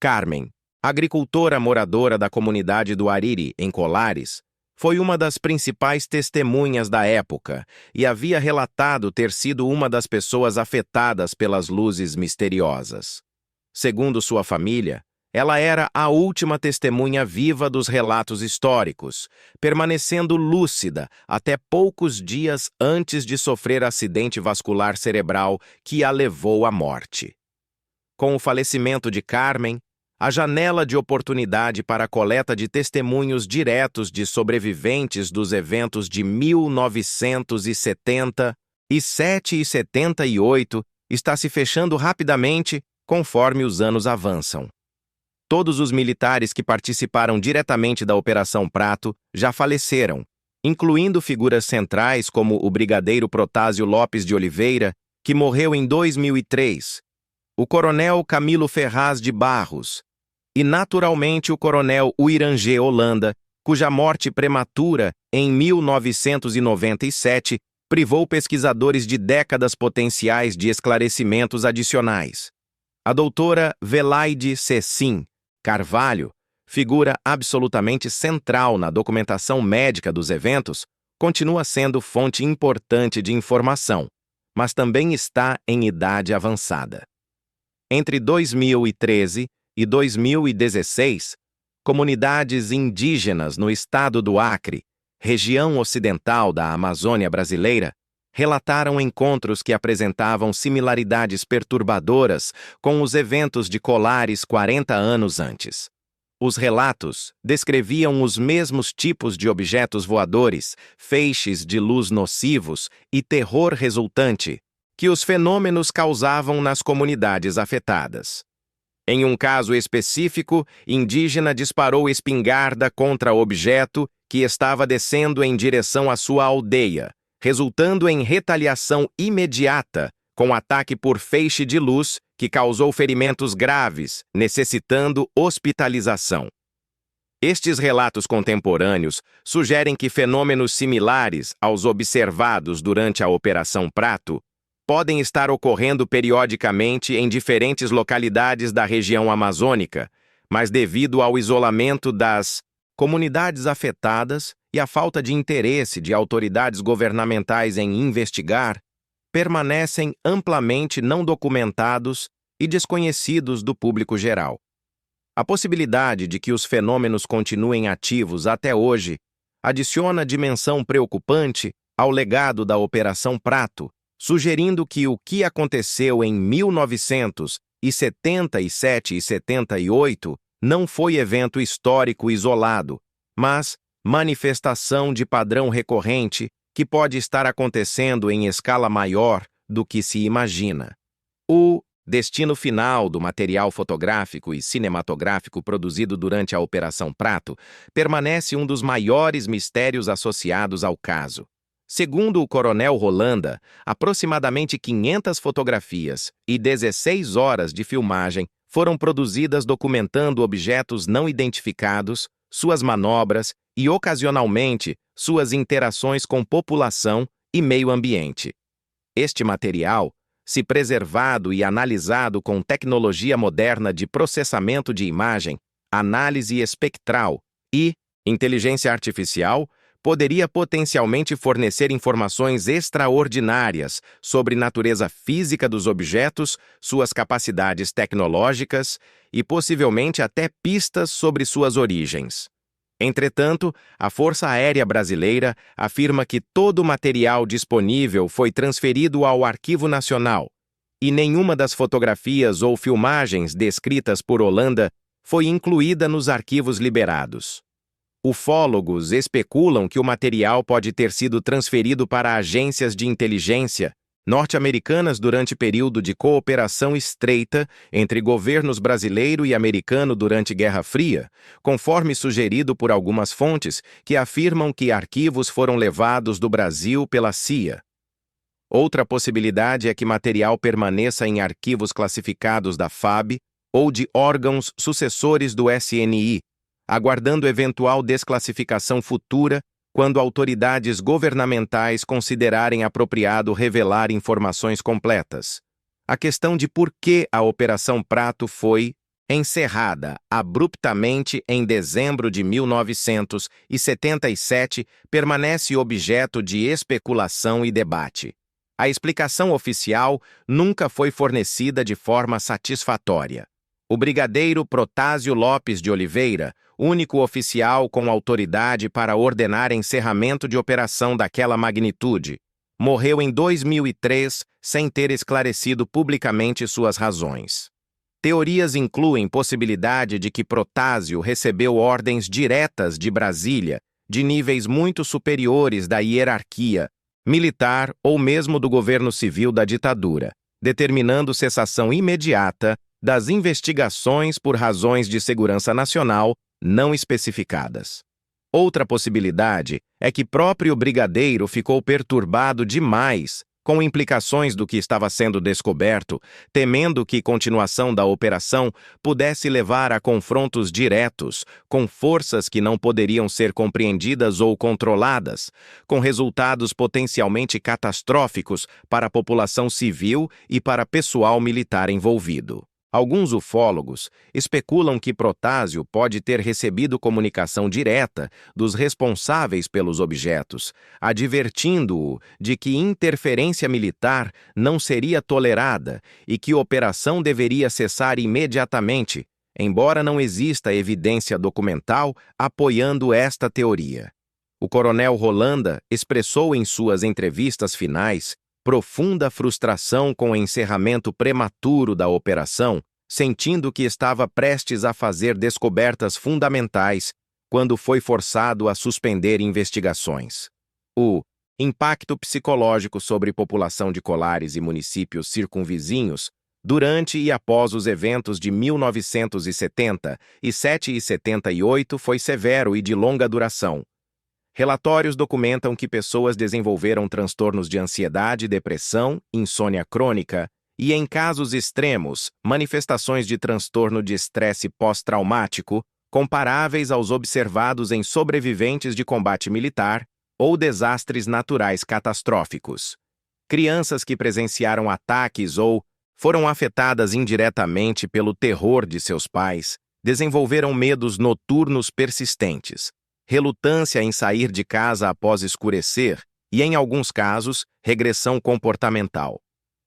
Carmen, agricultora moradora da comunidade do Ariri, em Colares, foi uma das principais testemunhas da época e havia relatado ter sido uma das pessoas afetadas pelas luzes misteriosas. Segundo sua família, ela era a última testemunha viva dos relatos históricos, permanecendo lúcida até poucos dias antes de sofrer acidente vascular cerebral que a levou à morte. Com o falecimento de Carmen, a janela de oportunidade para a coleta de testemunhos diretos de sobreviventes dos eventos de 1977 e 78 está se fechando rapidamente conforme os anos avançam. Todos os militares que participaram diretamente da Operação Prato já faleceram, incluindo figuras centrais como o brigadeiro Protásio Lopes de Oliveira, que morreu em 2003, o coronel Camilo Ferraz de Barros e, naturalmente, o coronel Uirangê Holanda, cuja morte prematura, em 1997, privou pesquisadores de décadas potenciais de esclarecimentos adicionais. A doutora Velaide Cecim Carvalho, figura absolutamente central na documentação médica dos eventos, continua sendo fonte importante de informação, mas também está em idade avançada. Entre 2013 e 2016, comunidades indígenas no estado do Acre, região ocidental da Amazônia brasileira, relataram encontros que apresentavam similaridades perturbadoras com os eventos de Colares 40 anos antes. Os relatos descreviam os mesmos tipos de objetos voadores, feixes de luz nocivos e terror resultante que os fenômenos causavam nas comunidades afetadas. Em um caso específico, indígena disparou espingarda contra objeto que estava descendo em direção à sua aldeia, resultando em retaliação imediata, com ataque por feixe de luz que causou ferimentos graves, necessitando hospitalização. Estes relatos contemporâneos sugerem que fenômenos similares aos observados durante a Operação Prato podem estar ocorrendo periodicamente em diferentes localidades da região amazônica, mas devido ao isolamento das comunidades afetadas e à falta de interesse de autoridades governamentais em investigar, permanecem amplamente não documentados e desconhecidos do público geral. A possibilidade de que os fenômenos continuem ativos até hoje adiciona dimensão preocupante ao legado da Operação Prato, sugerindo que o que aconteceu em 1977 e 78 não foi evento histórico isolado, mas manifestação de padrão recorrente que pode estar acontecendo em escala maior do que se imagina. O destino final do material fotográfico e cinematográfico produzido durante a Operação Prato permanece um dos maiores mistérios associados ao caso. Segundo o coronel Rolanda, aproximadamente 500 fotografias e 16 horas de filmagem foram produzidas documentando objetos não identificados, suas manobras e, ocasionalmente, suas interações com população e meio ambiente. Este material, se preservado e analisado com tecnologia moderna de processamento de imagem, análise espectral e inteligência artificial, poderia potencialmente fornecer informações extraordinárias sobre natureza física dos objetos, suas capacidades tecnológicas e possivelmente até pistas sobre suas origens. Entretanto, a Força Aérea Brasileira afirma que todo o material disponível foi transferido ao Arquivo Nacional e nenhuma das fotografias ou filmagens descritas por Rolanda foi incluída nos arquivos liberados. Ufólogos especulam que o material pode ter sido transferido para agências de inteligência norte-americanas durante período de cooperação estreita entre governos brasileiro e americano durante Guerra Fria, conforme sugerido por algumas fontes que afirmam que arquivos foram levados do Brasil pela CIA. Outra possibilidade é que material permaneça em arquivos classificados da FAB ou de órgãos sucessores do SNI, aguardando eventual desclassificação futura quando autoridades governamentais considerarem apropriado revelar informações completas. A questão de por que a Operação Prato foi encerrada abruptamente em dezembro de 1977 permanece objeto de especulação e debate. A explicação oficial nunca foi fornecida de forma satisfatória. O brigadeiro Protásio Lopes de Oliveira, único oficial com autoridade para ordenar encerramento de operação daquela magnitude, morreu em 2003 sem ter esclarecido publicamente suas razões. Teorias incluem possibilidade de que Protásio recebeu ordens diretas de Brasília, de níveis muito superiores da hierarquia militar ou mesmo do governo civil da ditadura, determinando cessação imediata das investigações por razões de segurança nacional não especificadas. Outra possibilidade é que próprio brigadeiro ficou perturbado demais com implicações do que estava sendo descoberto, temendo que continuação da operação pudesse levar a confrontos diretos com forças que não poderiam ser compreendidas ou controladas, com resultados potencialmente catastróficos para a população civil e para pessoal militar envolvido. Alguns ufólogos especulam que Protásio pode ter recebido comunicação direta dos responsáveis pelos objetos, advertindo-o de que interferência militar não seria tolerada e que a operação deveria cessar imediatamente, embora não exista evidência documental apoiando esta teoria. O coronel Rolanda expressou em suas entrevistas finais profunda frustração com o encerramento prematuro da operação, sentindo que estava prestes a fazer descobertas fundamentais quando foi forçado a suspender investigações. O impacto psicológico sobre população de Colares e municípios circunvizinhos durante e após os eventos de 1977 e 78 foi severo e de longa duração. Relatórios documentam que pessoas desenvolveram transtornos de ansiedade, depressão, insônia crônica e, em casos extremos, manifestações de transtorno de estresse pós-traumático, comparáveis aos observados em sobreviventes de combate militar ou desastres naturais catastróficos. Crianças que presenciaram ataques ou foram afetadas indiretamente pelo terror de seus pais desenvolveram medos noturnos persistentes, relutância em sair de casa após escurecer e, em alguns casos, regressão comportamental.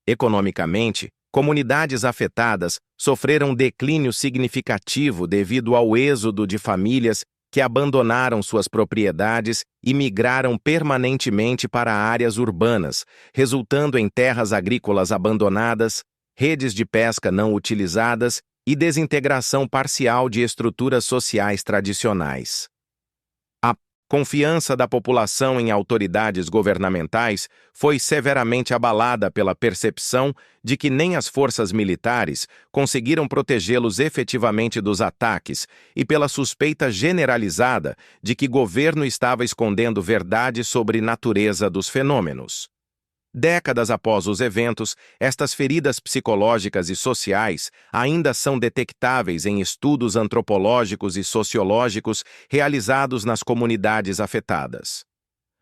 Economicamente, comunidades afetadas sofreram declínio significativo devido ao êxodo de famílias que abandonaram suas propriedades e migraram permanentemente para áreas urbanas, resultando em terras agrícolas abandonadas, redes de pesca não utilizadas e desintegração parcial de estruturas sociais tradicionais. A confiança da população em autoridades governamentais foi severamente abalada pela percepção de que nem as forças militares conseguiram protegê-los efetivamente dos ataques e pela suspeita generalizada de que o governo estava escondendo verdade sobre a natureza dos fenômenos. Décadas após os eventos, estas feridas psicológicas e sociais ainda são detectáveis em estudos antropológicos e sociológicos realizados nas comunidades afetadas.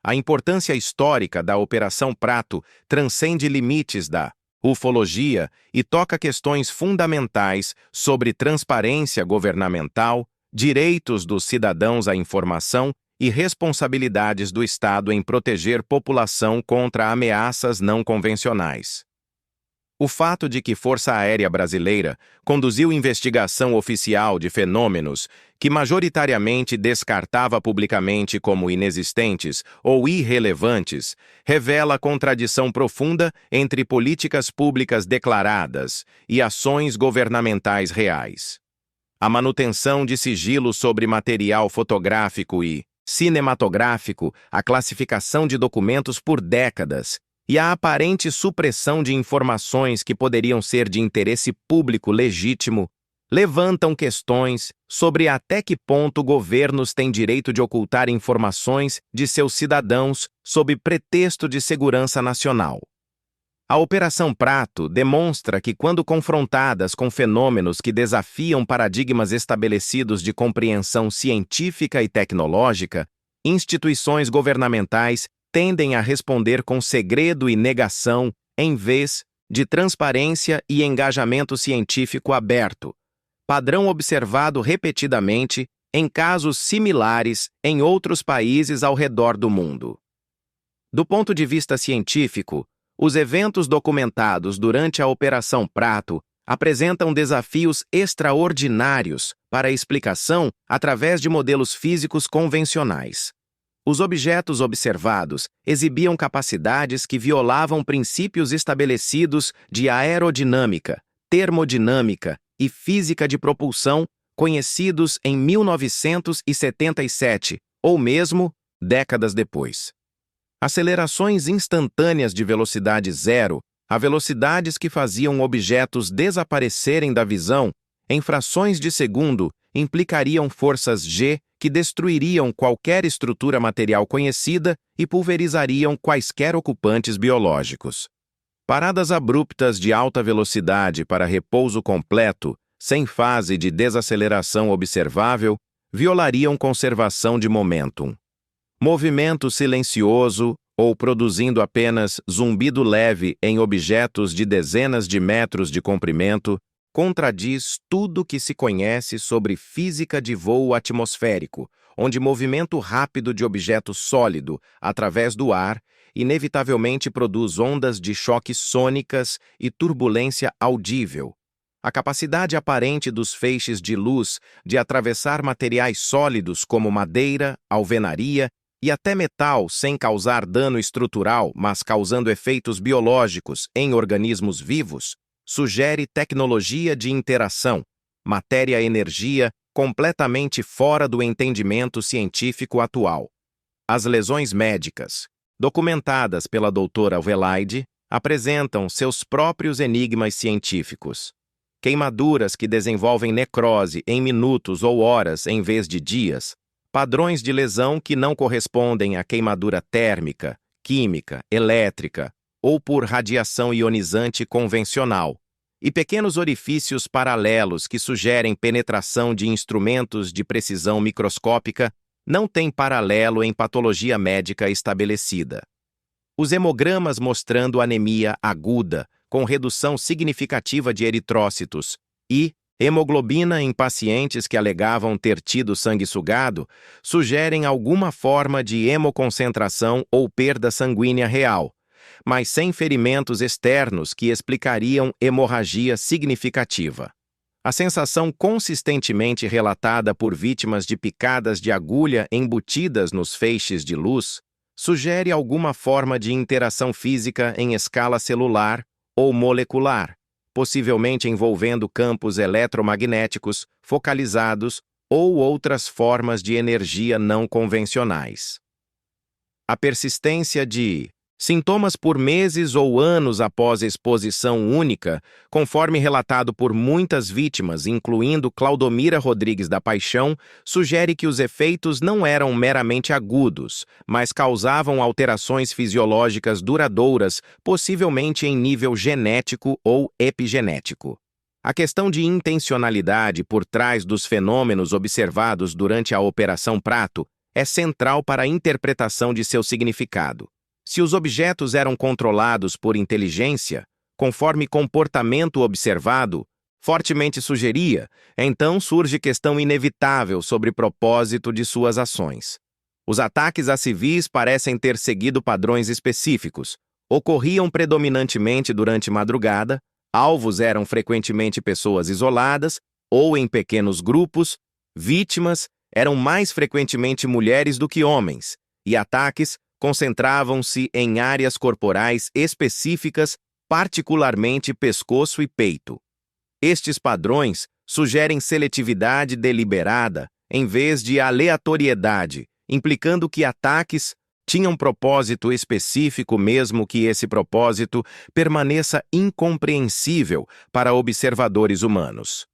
A importância histórica da Operação Prato transcende limites da ufologia e toca questões fundamentais sobre transparência governamental, direitos dos cidadãos à informação e responsabilidades do Estado em proteger população contra ameaças não convencionais. O fato de que Força Aérea Brasileira conduziu investigação oficial de fenômenos que majoritariamente descartava publicamente como inexistentes ou irrelevantes revela contradição profunda entre políticas públicas declaradas e ações governamentais reais. A manutenção de sigilo sobre material fotográfico e cinematográfico, a classificação de documentos por décadas e a aparente supressão de informações que poderiam ser de interesse público legítimo levantam questões sobre até que ponto governos têm direito de ocultar informações de seus cidadãos sob pretexto de segurança nacional. A Operação Prato demonstra que, quando confrontadas com fenômenos que desafiam paradigmas estabelecidos de compreensão científica e tecnológica, instituições governamentais tendem a responder com segredo e negação em vez de transparência e engajamento científico aberto, padrão observado repetidamente em casos similares em outros países ao redor do mundo. Do ponto de vista científico, os eventos documentados durante a Operação Prato apresentam desafios extraordinários para a explicação através de modelos físicos convencionais. Os objetos observados exibiam capacidades que violavam princípios estabelecidos de aerodinâmica, termodinâmica e física de propulsão conhecidos em 1977, ou mesmo décadas depois. Acelerações instantâneas de velocidade zero a velocidades que faziam objetos desaparecerem da visão em frações de segundo implicariam forças G que destruiriam qualquer estrutura material conhecida e pulverizariam quaisquer ocupantes biológicos. Paradas abruptas de alta velocidade para repouso completo, sem fase de desaceleração observável, violariam conservação de momentum. Movimento silencioso ou produzindo apenas zumbido leve em objetos de dezenas de metros de comprimento contradiz tudo que se conhece sobre física de voo atmosférico, onde movimento rápido de objeto sólido através do ar inevitavelmente produz ondas de choque sônicas e turbulência audível. A capacidade aparente dos feixes de luz de atravessar materiais sólidos como madeira, alvenaria e até metal sem causar dano estrutural, mas causando efeitos biológicos em organismos vivos, sugere tecnologia de interação, matéria-energia completamente fora do entendimento científico atual. As lesões médicas, documentadas pela doutora Velaide, apresentam seus próprios enigmas científicos. Queimaduras que desenvolvem necrose em minutos ou horas em vez de dias, padrões de lesão que não correspondem à queimadura térmica, química, elétrica ou por radiação ionizante convencional, e pequenos orifícios paralelos que sugerem penetração de instrumentos de precisão microscópica não têm paralelo em patologia médica estabelecida. Os hemogramas mostrando anemia aguda, com redução significativa de eritrócitos, e hemoglobina em pacientes que alegavam ter tido sangue sugado, sugerem alguma forma de hemoconcentração ou perda sanguínea real, mas sem ferimentos externos que explicariam hemorragia significativa. A sensação consistentemente relatada por vítimas de picadas de agulha embutidas nos feixes de luz sugere alguma forma de interação física em escala celular ou molecular, possivelmente envolvendo campos eletromagnéticos focalizados ou outras formas de energia não convencionais. A persistência de sintomas por meses ou anos após exposição única, conforme relatado por muitas vítimas, incluindo Claudomira Rodrigues da Paixão, sugere que os efeitos não eram meramente agudos, mas causavam alterações fisiológicas duradouras, possivelmente em nível genético ou epigenético. A questão de intencionalidade por trás dos fenômenos observados durante a Operação Prato é central para a interpretação de seu significado. Se os objetos eram controlados por inteligência, conforme comportamento observado, fortemente sugeria, então surge questão inevitável sobre propósito de suas ações. Os ataques a civis parecem ter seguido padrões específicos, ocorriam predominantemente durante madrugada, alvos eram frequentemente pessoas isoladas ou em pequenos grupos, vítimas eram mais frequentemente mulheres do que homens, e ataques concentravam-se em áreas corporais específicas, particularmente pescoço e peito. Estes padrões sugerem seletividade deliberada em vez de aleatoriedade, implicando que ataques tinham propósito específico mesmo que esse propósito permaneça incompreensível para observadores humanos.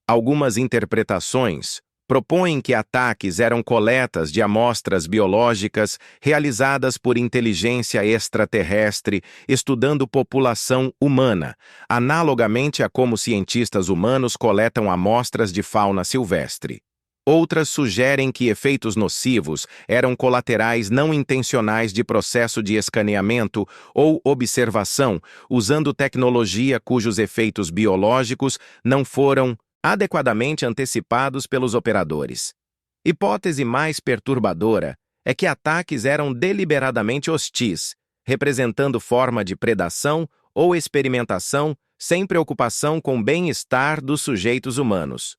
Algumas interpretações propõem que ataques eram coletas de amostras biológicas realizadas por inteligência extraterrestre estudando população humana, analogamente a como cientistas humanos coletam amostras de fauna silvestre. Outras sugerem que efeitos nocivos eram colaterais não intencionais de processo de escaneamento ou observação, usando tecnologia cujos efeitos biológicos não foram adequadamente antecipados pelos operadores. Hipótese mais perturbadora é que ataques eram deliberadamente hostis, representando forma de predação ou experimentação sem preocupação com o bem-estar dos sujeitos humanos.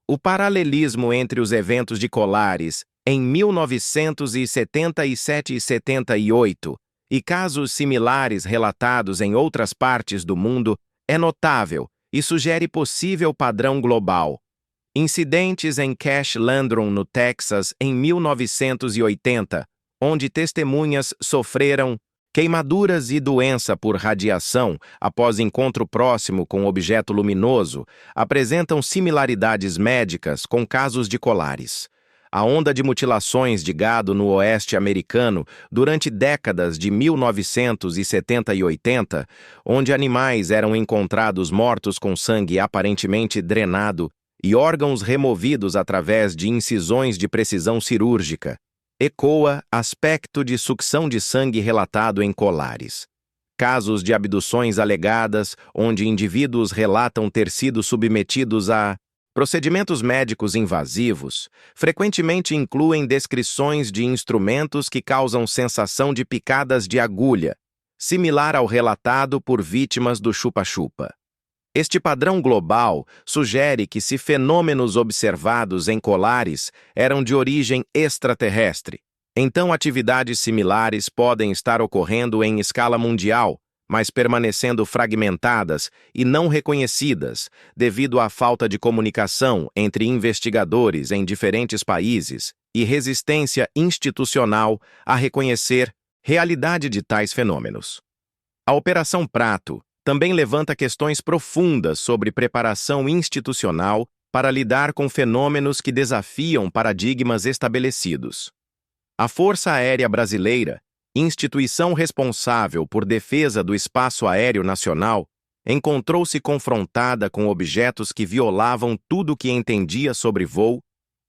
O paralelismo entre os eventos de Colares em 1977 e 78 e casos similares relatados em outras partes do mundo é notável e sugere possível padrão global. Incidentes em Cache Landrum, no Texas, em 1980, onde testemunhas sofreram queimaduras e doença por radiação após encontro próximo com objeto luminoso, apresentam similaridades médicas com casos de Colares. A onda de mutilações de gado no oeste americano durante décadas de 1970 e 80, onde animais eram encontrados mortos com sangue aparentemente drenado e órgãos removidos através de incisões de precisão cirúrgica, ecoa aspecto de sucção de sangue relatado em Colares. Casos de abduções alegadas, onde indivíduos relatam ter sido submetidos a procedimentos médicos invasivos, frequentemente incluem descrições de instrumentos que causam sensação de picadas de agulha, similar ao relatado por vítimas do chupa-chupa. Este padrão global sugere que se fenômenos observados em Colares eram de origem extraterrestre, então atividades similares podem estar ocorrendo em escala mundial, mas permanecendo fragmentadas e não reconhecidas devido à falta de comunicação entre investigadores em diferentes países e resistência institucional a reconhecer realidade de tais fenômenos. A Operação Prato também levanta questões profundas sobre preparação institucional para lidar com fenômenos que desafiam paradigmas estabelecidos. A Força Aérea Brasileira, instituição responsável por defesa do espaço aéreo nacional, encontrou-se confrontada com objetos que violavam tudo o que entendia sobre voo,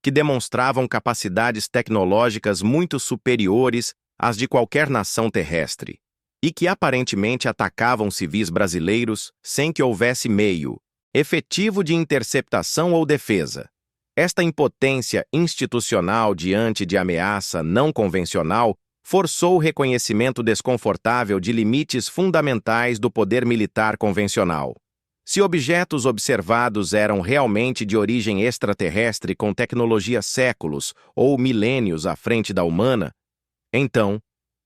que demonstravam capacidades tecnológicas muito superiores às de qualquer nação terrestre, e que aparentemente atacavam civis brasileiros sem que houvesse meio efetivo de interceptação ou defesa. Esta impotência institucional diante de ameaça não convencional forçou o reconhecimento desconfortável de limites fundamentais do poder militar convencional. Se objetos observados eram realmente de origem extraterrestre com tecnologia séculos ou milênios à frente da humana, então,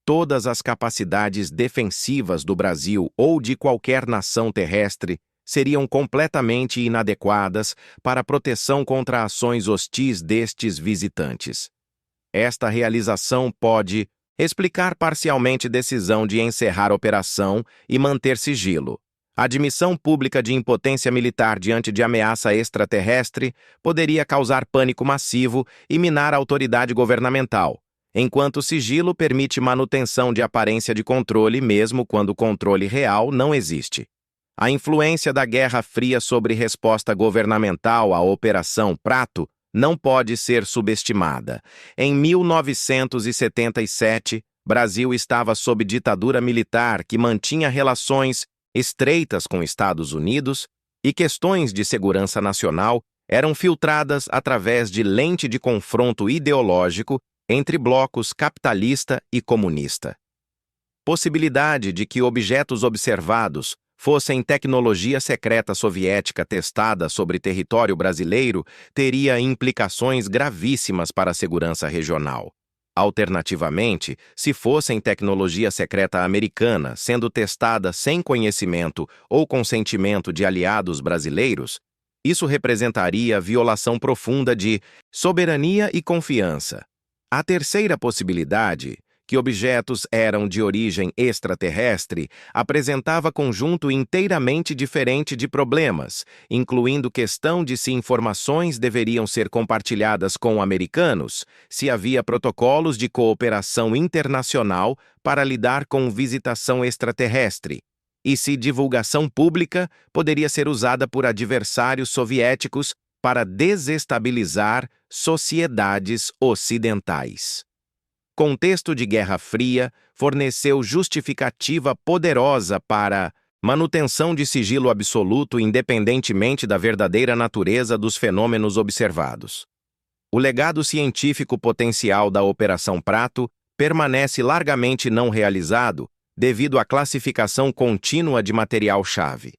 todas as capacidades defensivas do Brasil ou de qualquer nação terrestre seriam completamente inadequadas para a proteção contra ações hostis destes visitantes. Esta realização pode explicar parcialmente decisão de encerrar operação e manter sigilo. A admissão pública de impotência militar diante de ameaça extraterrestre poderia causar pânico massivo e minar a autoridade governamental, enquanto o sigilo permite manutenção de aparência de controle mesmo quando o controle real não existe. A influência da Guerra Fria sobre resposta governamental à Operação Prato não pode ser subestimada. Em 1977, Brasil estava sob ditadura militar que mantinha relações estreitas com Estados Unidos e questões de segurança nacional eram filtradas através de lente de confronto ideológico entre blocos capitalista e comunista. Possibilidade de que objetos observados fossem tecnologia secreta soviética testada sobre território brasileiro teria implicações gravíssimas para a segurança regional. Alternativamente, se fossem tecnologia secreta americana sendo testada sem conhecimento ou consentimento de aliados brasileiros, isso representaria violação profunda de soberania e confiança. A terceira possibilidade, que objetos eram de origem extraterrestre, apresentava conjunto inteiramente diferente de problemas, incluindo questão de se informações deveriam ser compartilhadas com americanos, se havia protocolos de cooperação internacional para lidar com visitação extraterrestre, e se divulgação pública poderia ser usada por adversários soviéticos para desestabilizar sociedades ocidentais. Contexto de Guerra Fria forneceu justificativa poderosa para manutenção de sigilo absoluto independentemente da verdadeira natureza dos fenômenos observados. O legado científico potencial da Operação Prato permanece largamente não realizado devido à classificação contínua de material-chave.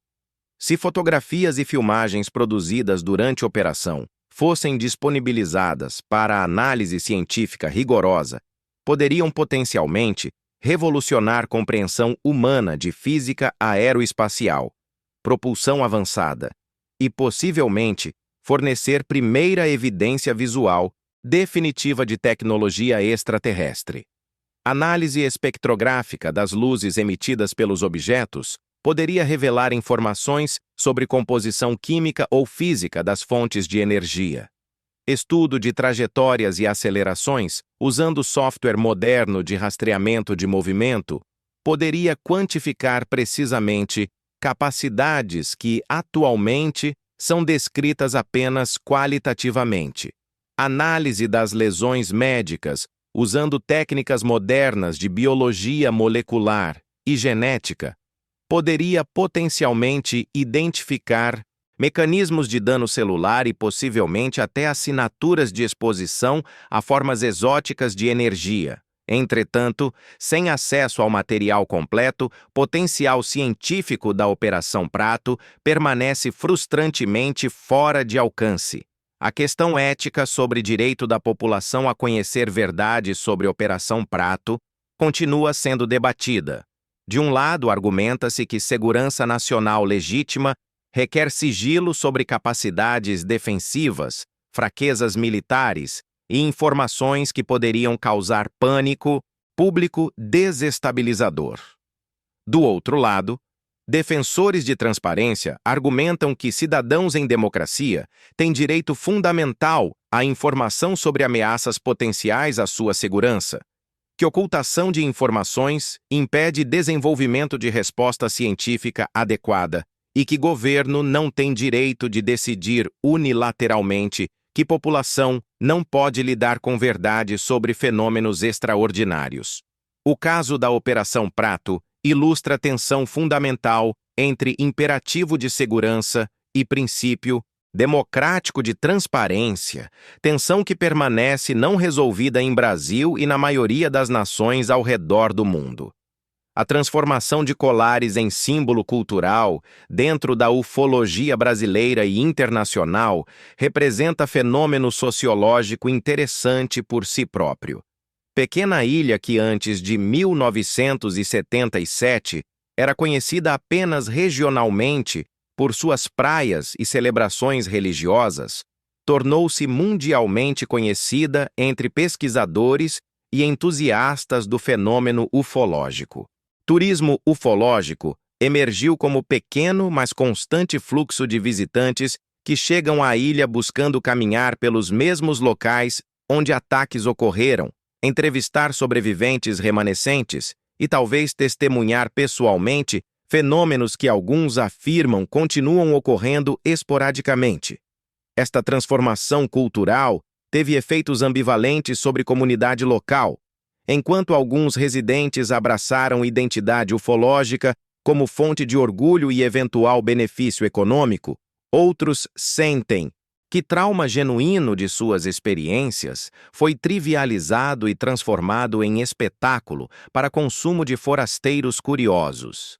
Se fotografias e filmagens produzidas durante a operação fossem disponibilizadas para análise científica rigorosa, poderiam potencialmente revolucionar compreensão humana de física aeroespacial, propulsão avançada e, possivelmente, fornecer primeira evidência visual definitiva de tecnologia extraterrestre. Análise espectrográfica das luzes emitidas pelos objetos poderia revelar informações sobre composição química ou física das fontes de energia. Estudo de trajetórias e acelerações, usando software moderno de rastreamento de movimento, poderia quantificar precisamente capacidades que, atualmente, são descritas apenas qualitativamente. Análise das lesões médicas, usando técnicas modernas de biologia molecular e genética, poderia potencialmente identificar mecanismos de dano celular e possivelmente até assinaturas de exposição a formas exóticas de energia. Entretanto, sem acesso ao material completo, potencial científico da Operação Prato permanece frustrantemente fora de alcance. A questão ética sobre direito da população a conhecer verdades sobre Operação Prato continua sendo debatida. De um lado, argumenta-se que segurança nacional legítima requer sigilo sobre capacidades defensivas, fraquezas militares e informações que poderiam causar pânico público desestabilizador. Do outro lado, defensores de transparência argumentam que cidadãos em democracia têm direito fundamental à informação sobre ameaças potenciais à sua segurança, que ocultação de informações impede desenvolvimento de resposta científica adequada e que governo não tem direito de decidir unilateralmente que população não pode lidar com verdade sobre fenômenos extraordinários. O caso da Operação Prato ilustra a tensão fundamental entre imperativo de segurança e princípio democrático de transparência, tensão que permanece não resolvida em Brasil e na maioria das nações ao redor do mundo. A transformação de colares em símbolo cultural, dentro da ufologia brasileira e internacional, representa fenômeno sociológico interessante por si próprio. Pequena ilha que antes de 1977 era conhecida apenas regionalmente por suas praias e celebrações religiosas, tornou-se mundialmente conhecida entre pesquisadores e entusiastas do fenômeno ufológico. Turismo ufológico emergiu como pequeno, mas constante fluxo de visitantes que chegam à ilha buscando caminhar pelos mesmos locais onde ataques ocorreram, entrevistar sobreviventes remanescentes e talvez testemunhar pessoalmente fenômenos que alguns afirmam continuam ocorrendo esporadicamente. Esta transformação cultural teve efeitos ambivalentes sobre a comunidade local. Enquanto alguns residentes abraçaram identidade ufológica como fonte de orgulho e eventual benefício econômico, outros sentem que trauma genuíno de suas experiências foi trivializado e transformado em espetáculo para consumo de forasteiros curiosos.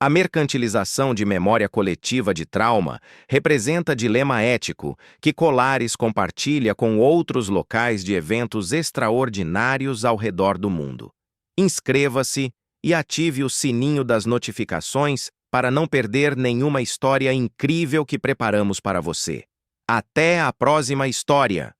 A mercantilização de memória coletiva de trauma representa dilema ético que Colares compartilha com outros locais de eventos extraordinários ao redor do mundo. Inscreva-se e ative o sininho das notificações para não perder nenhuma história incrível que preparamos para você. Até a próxima história!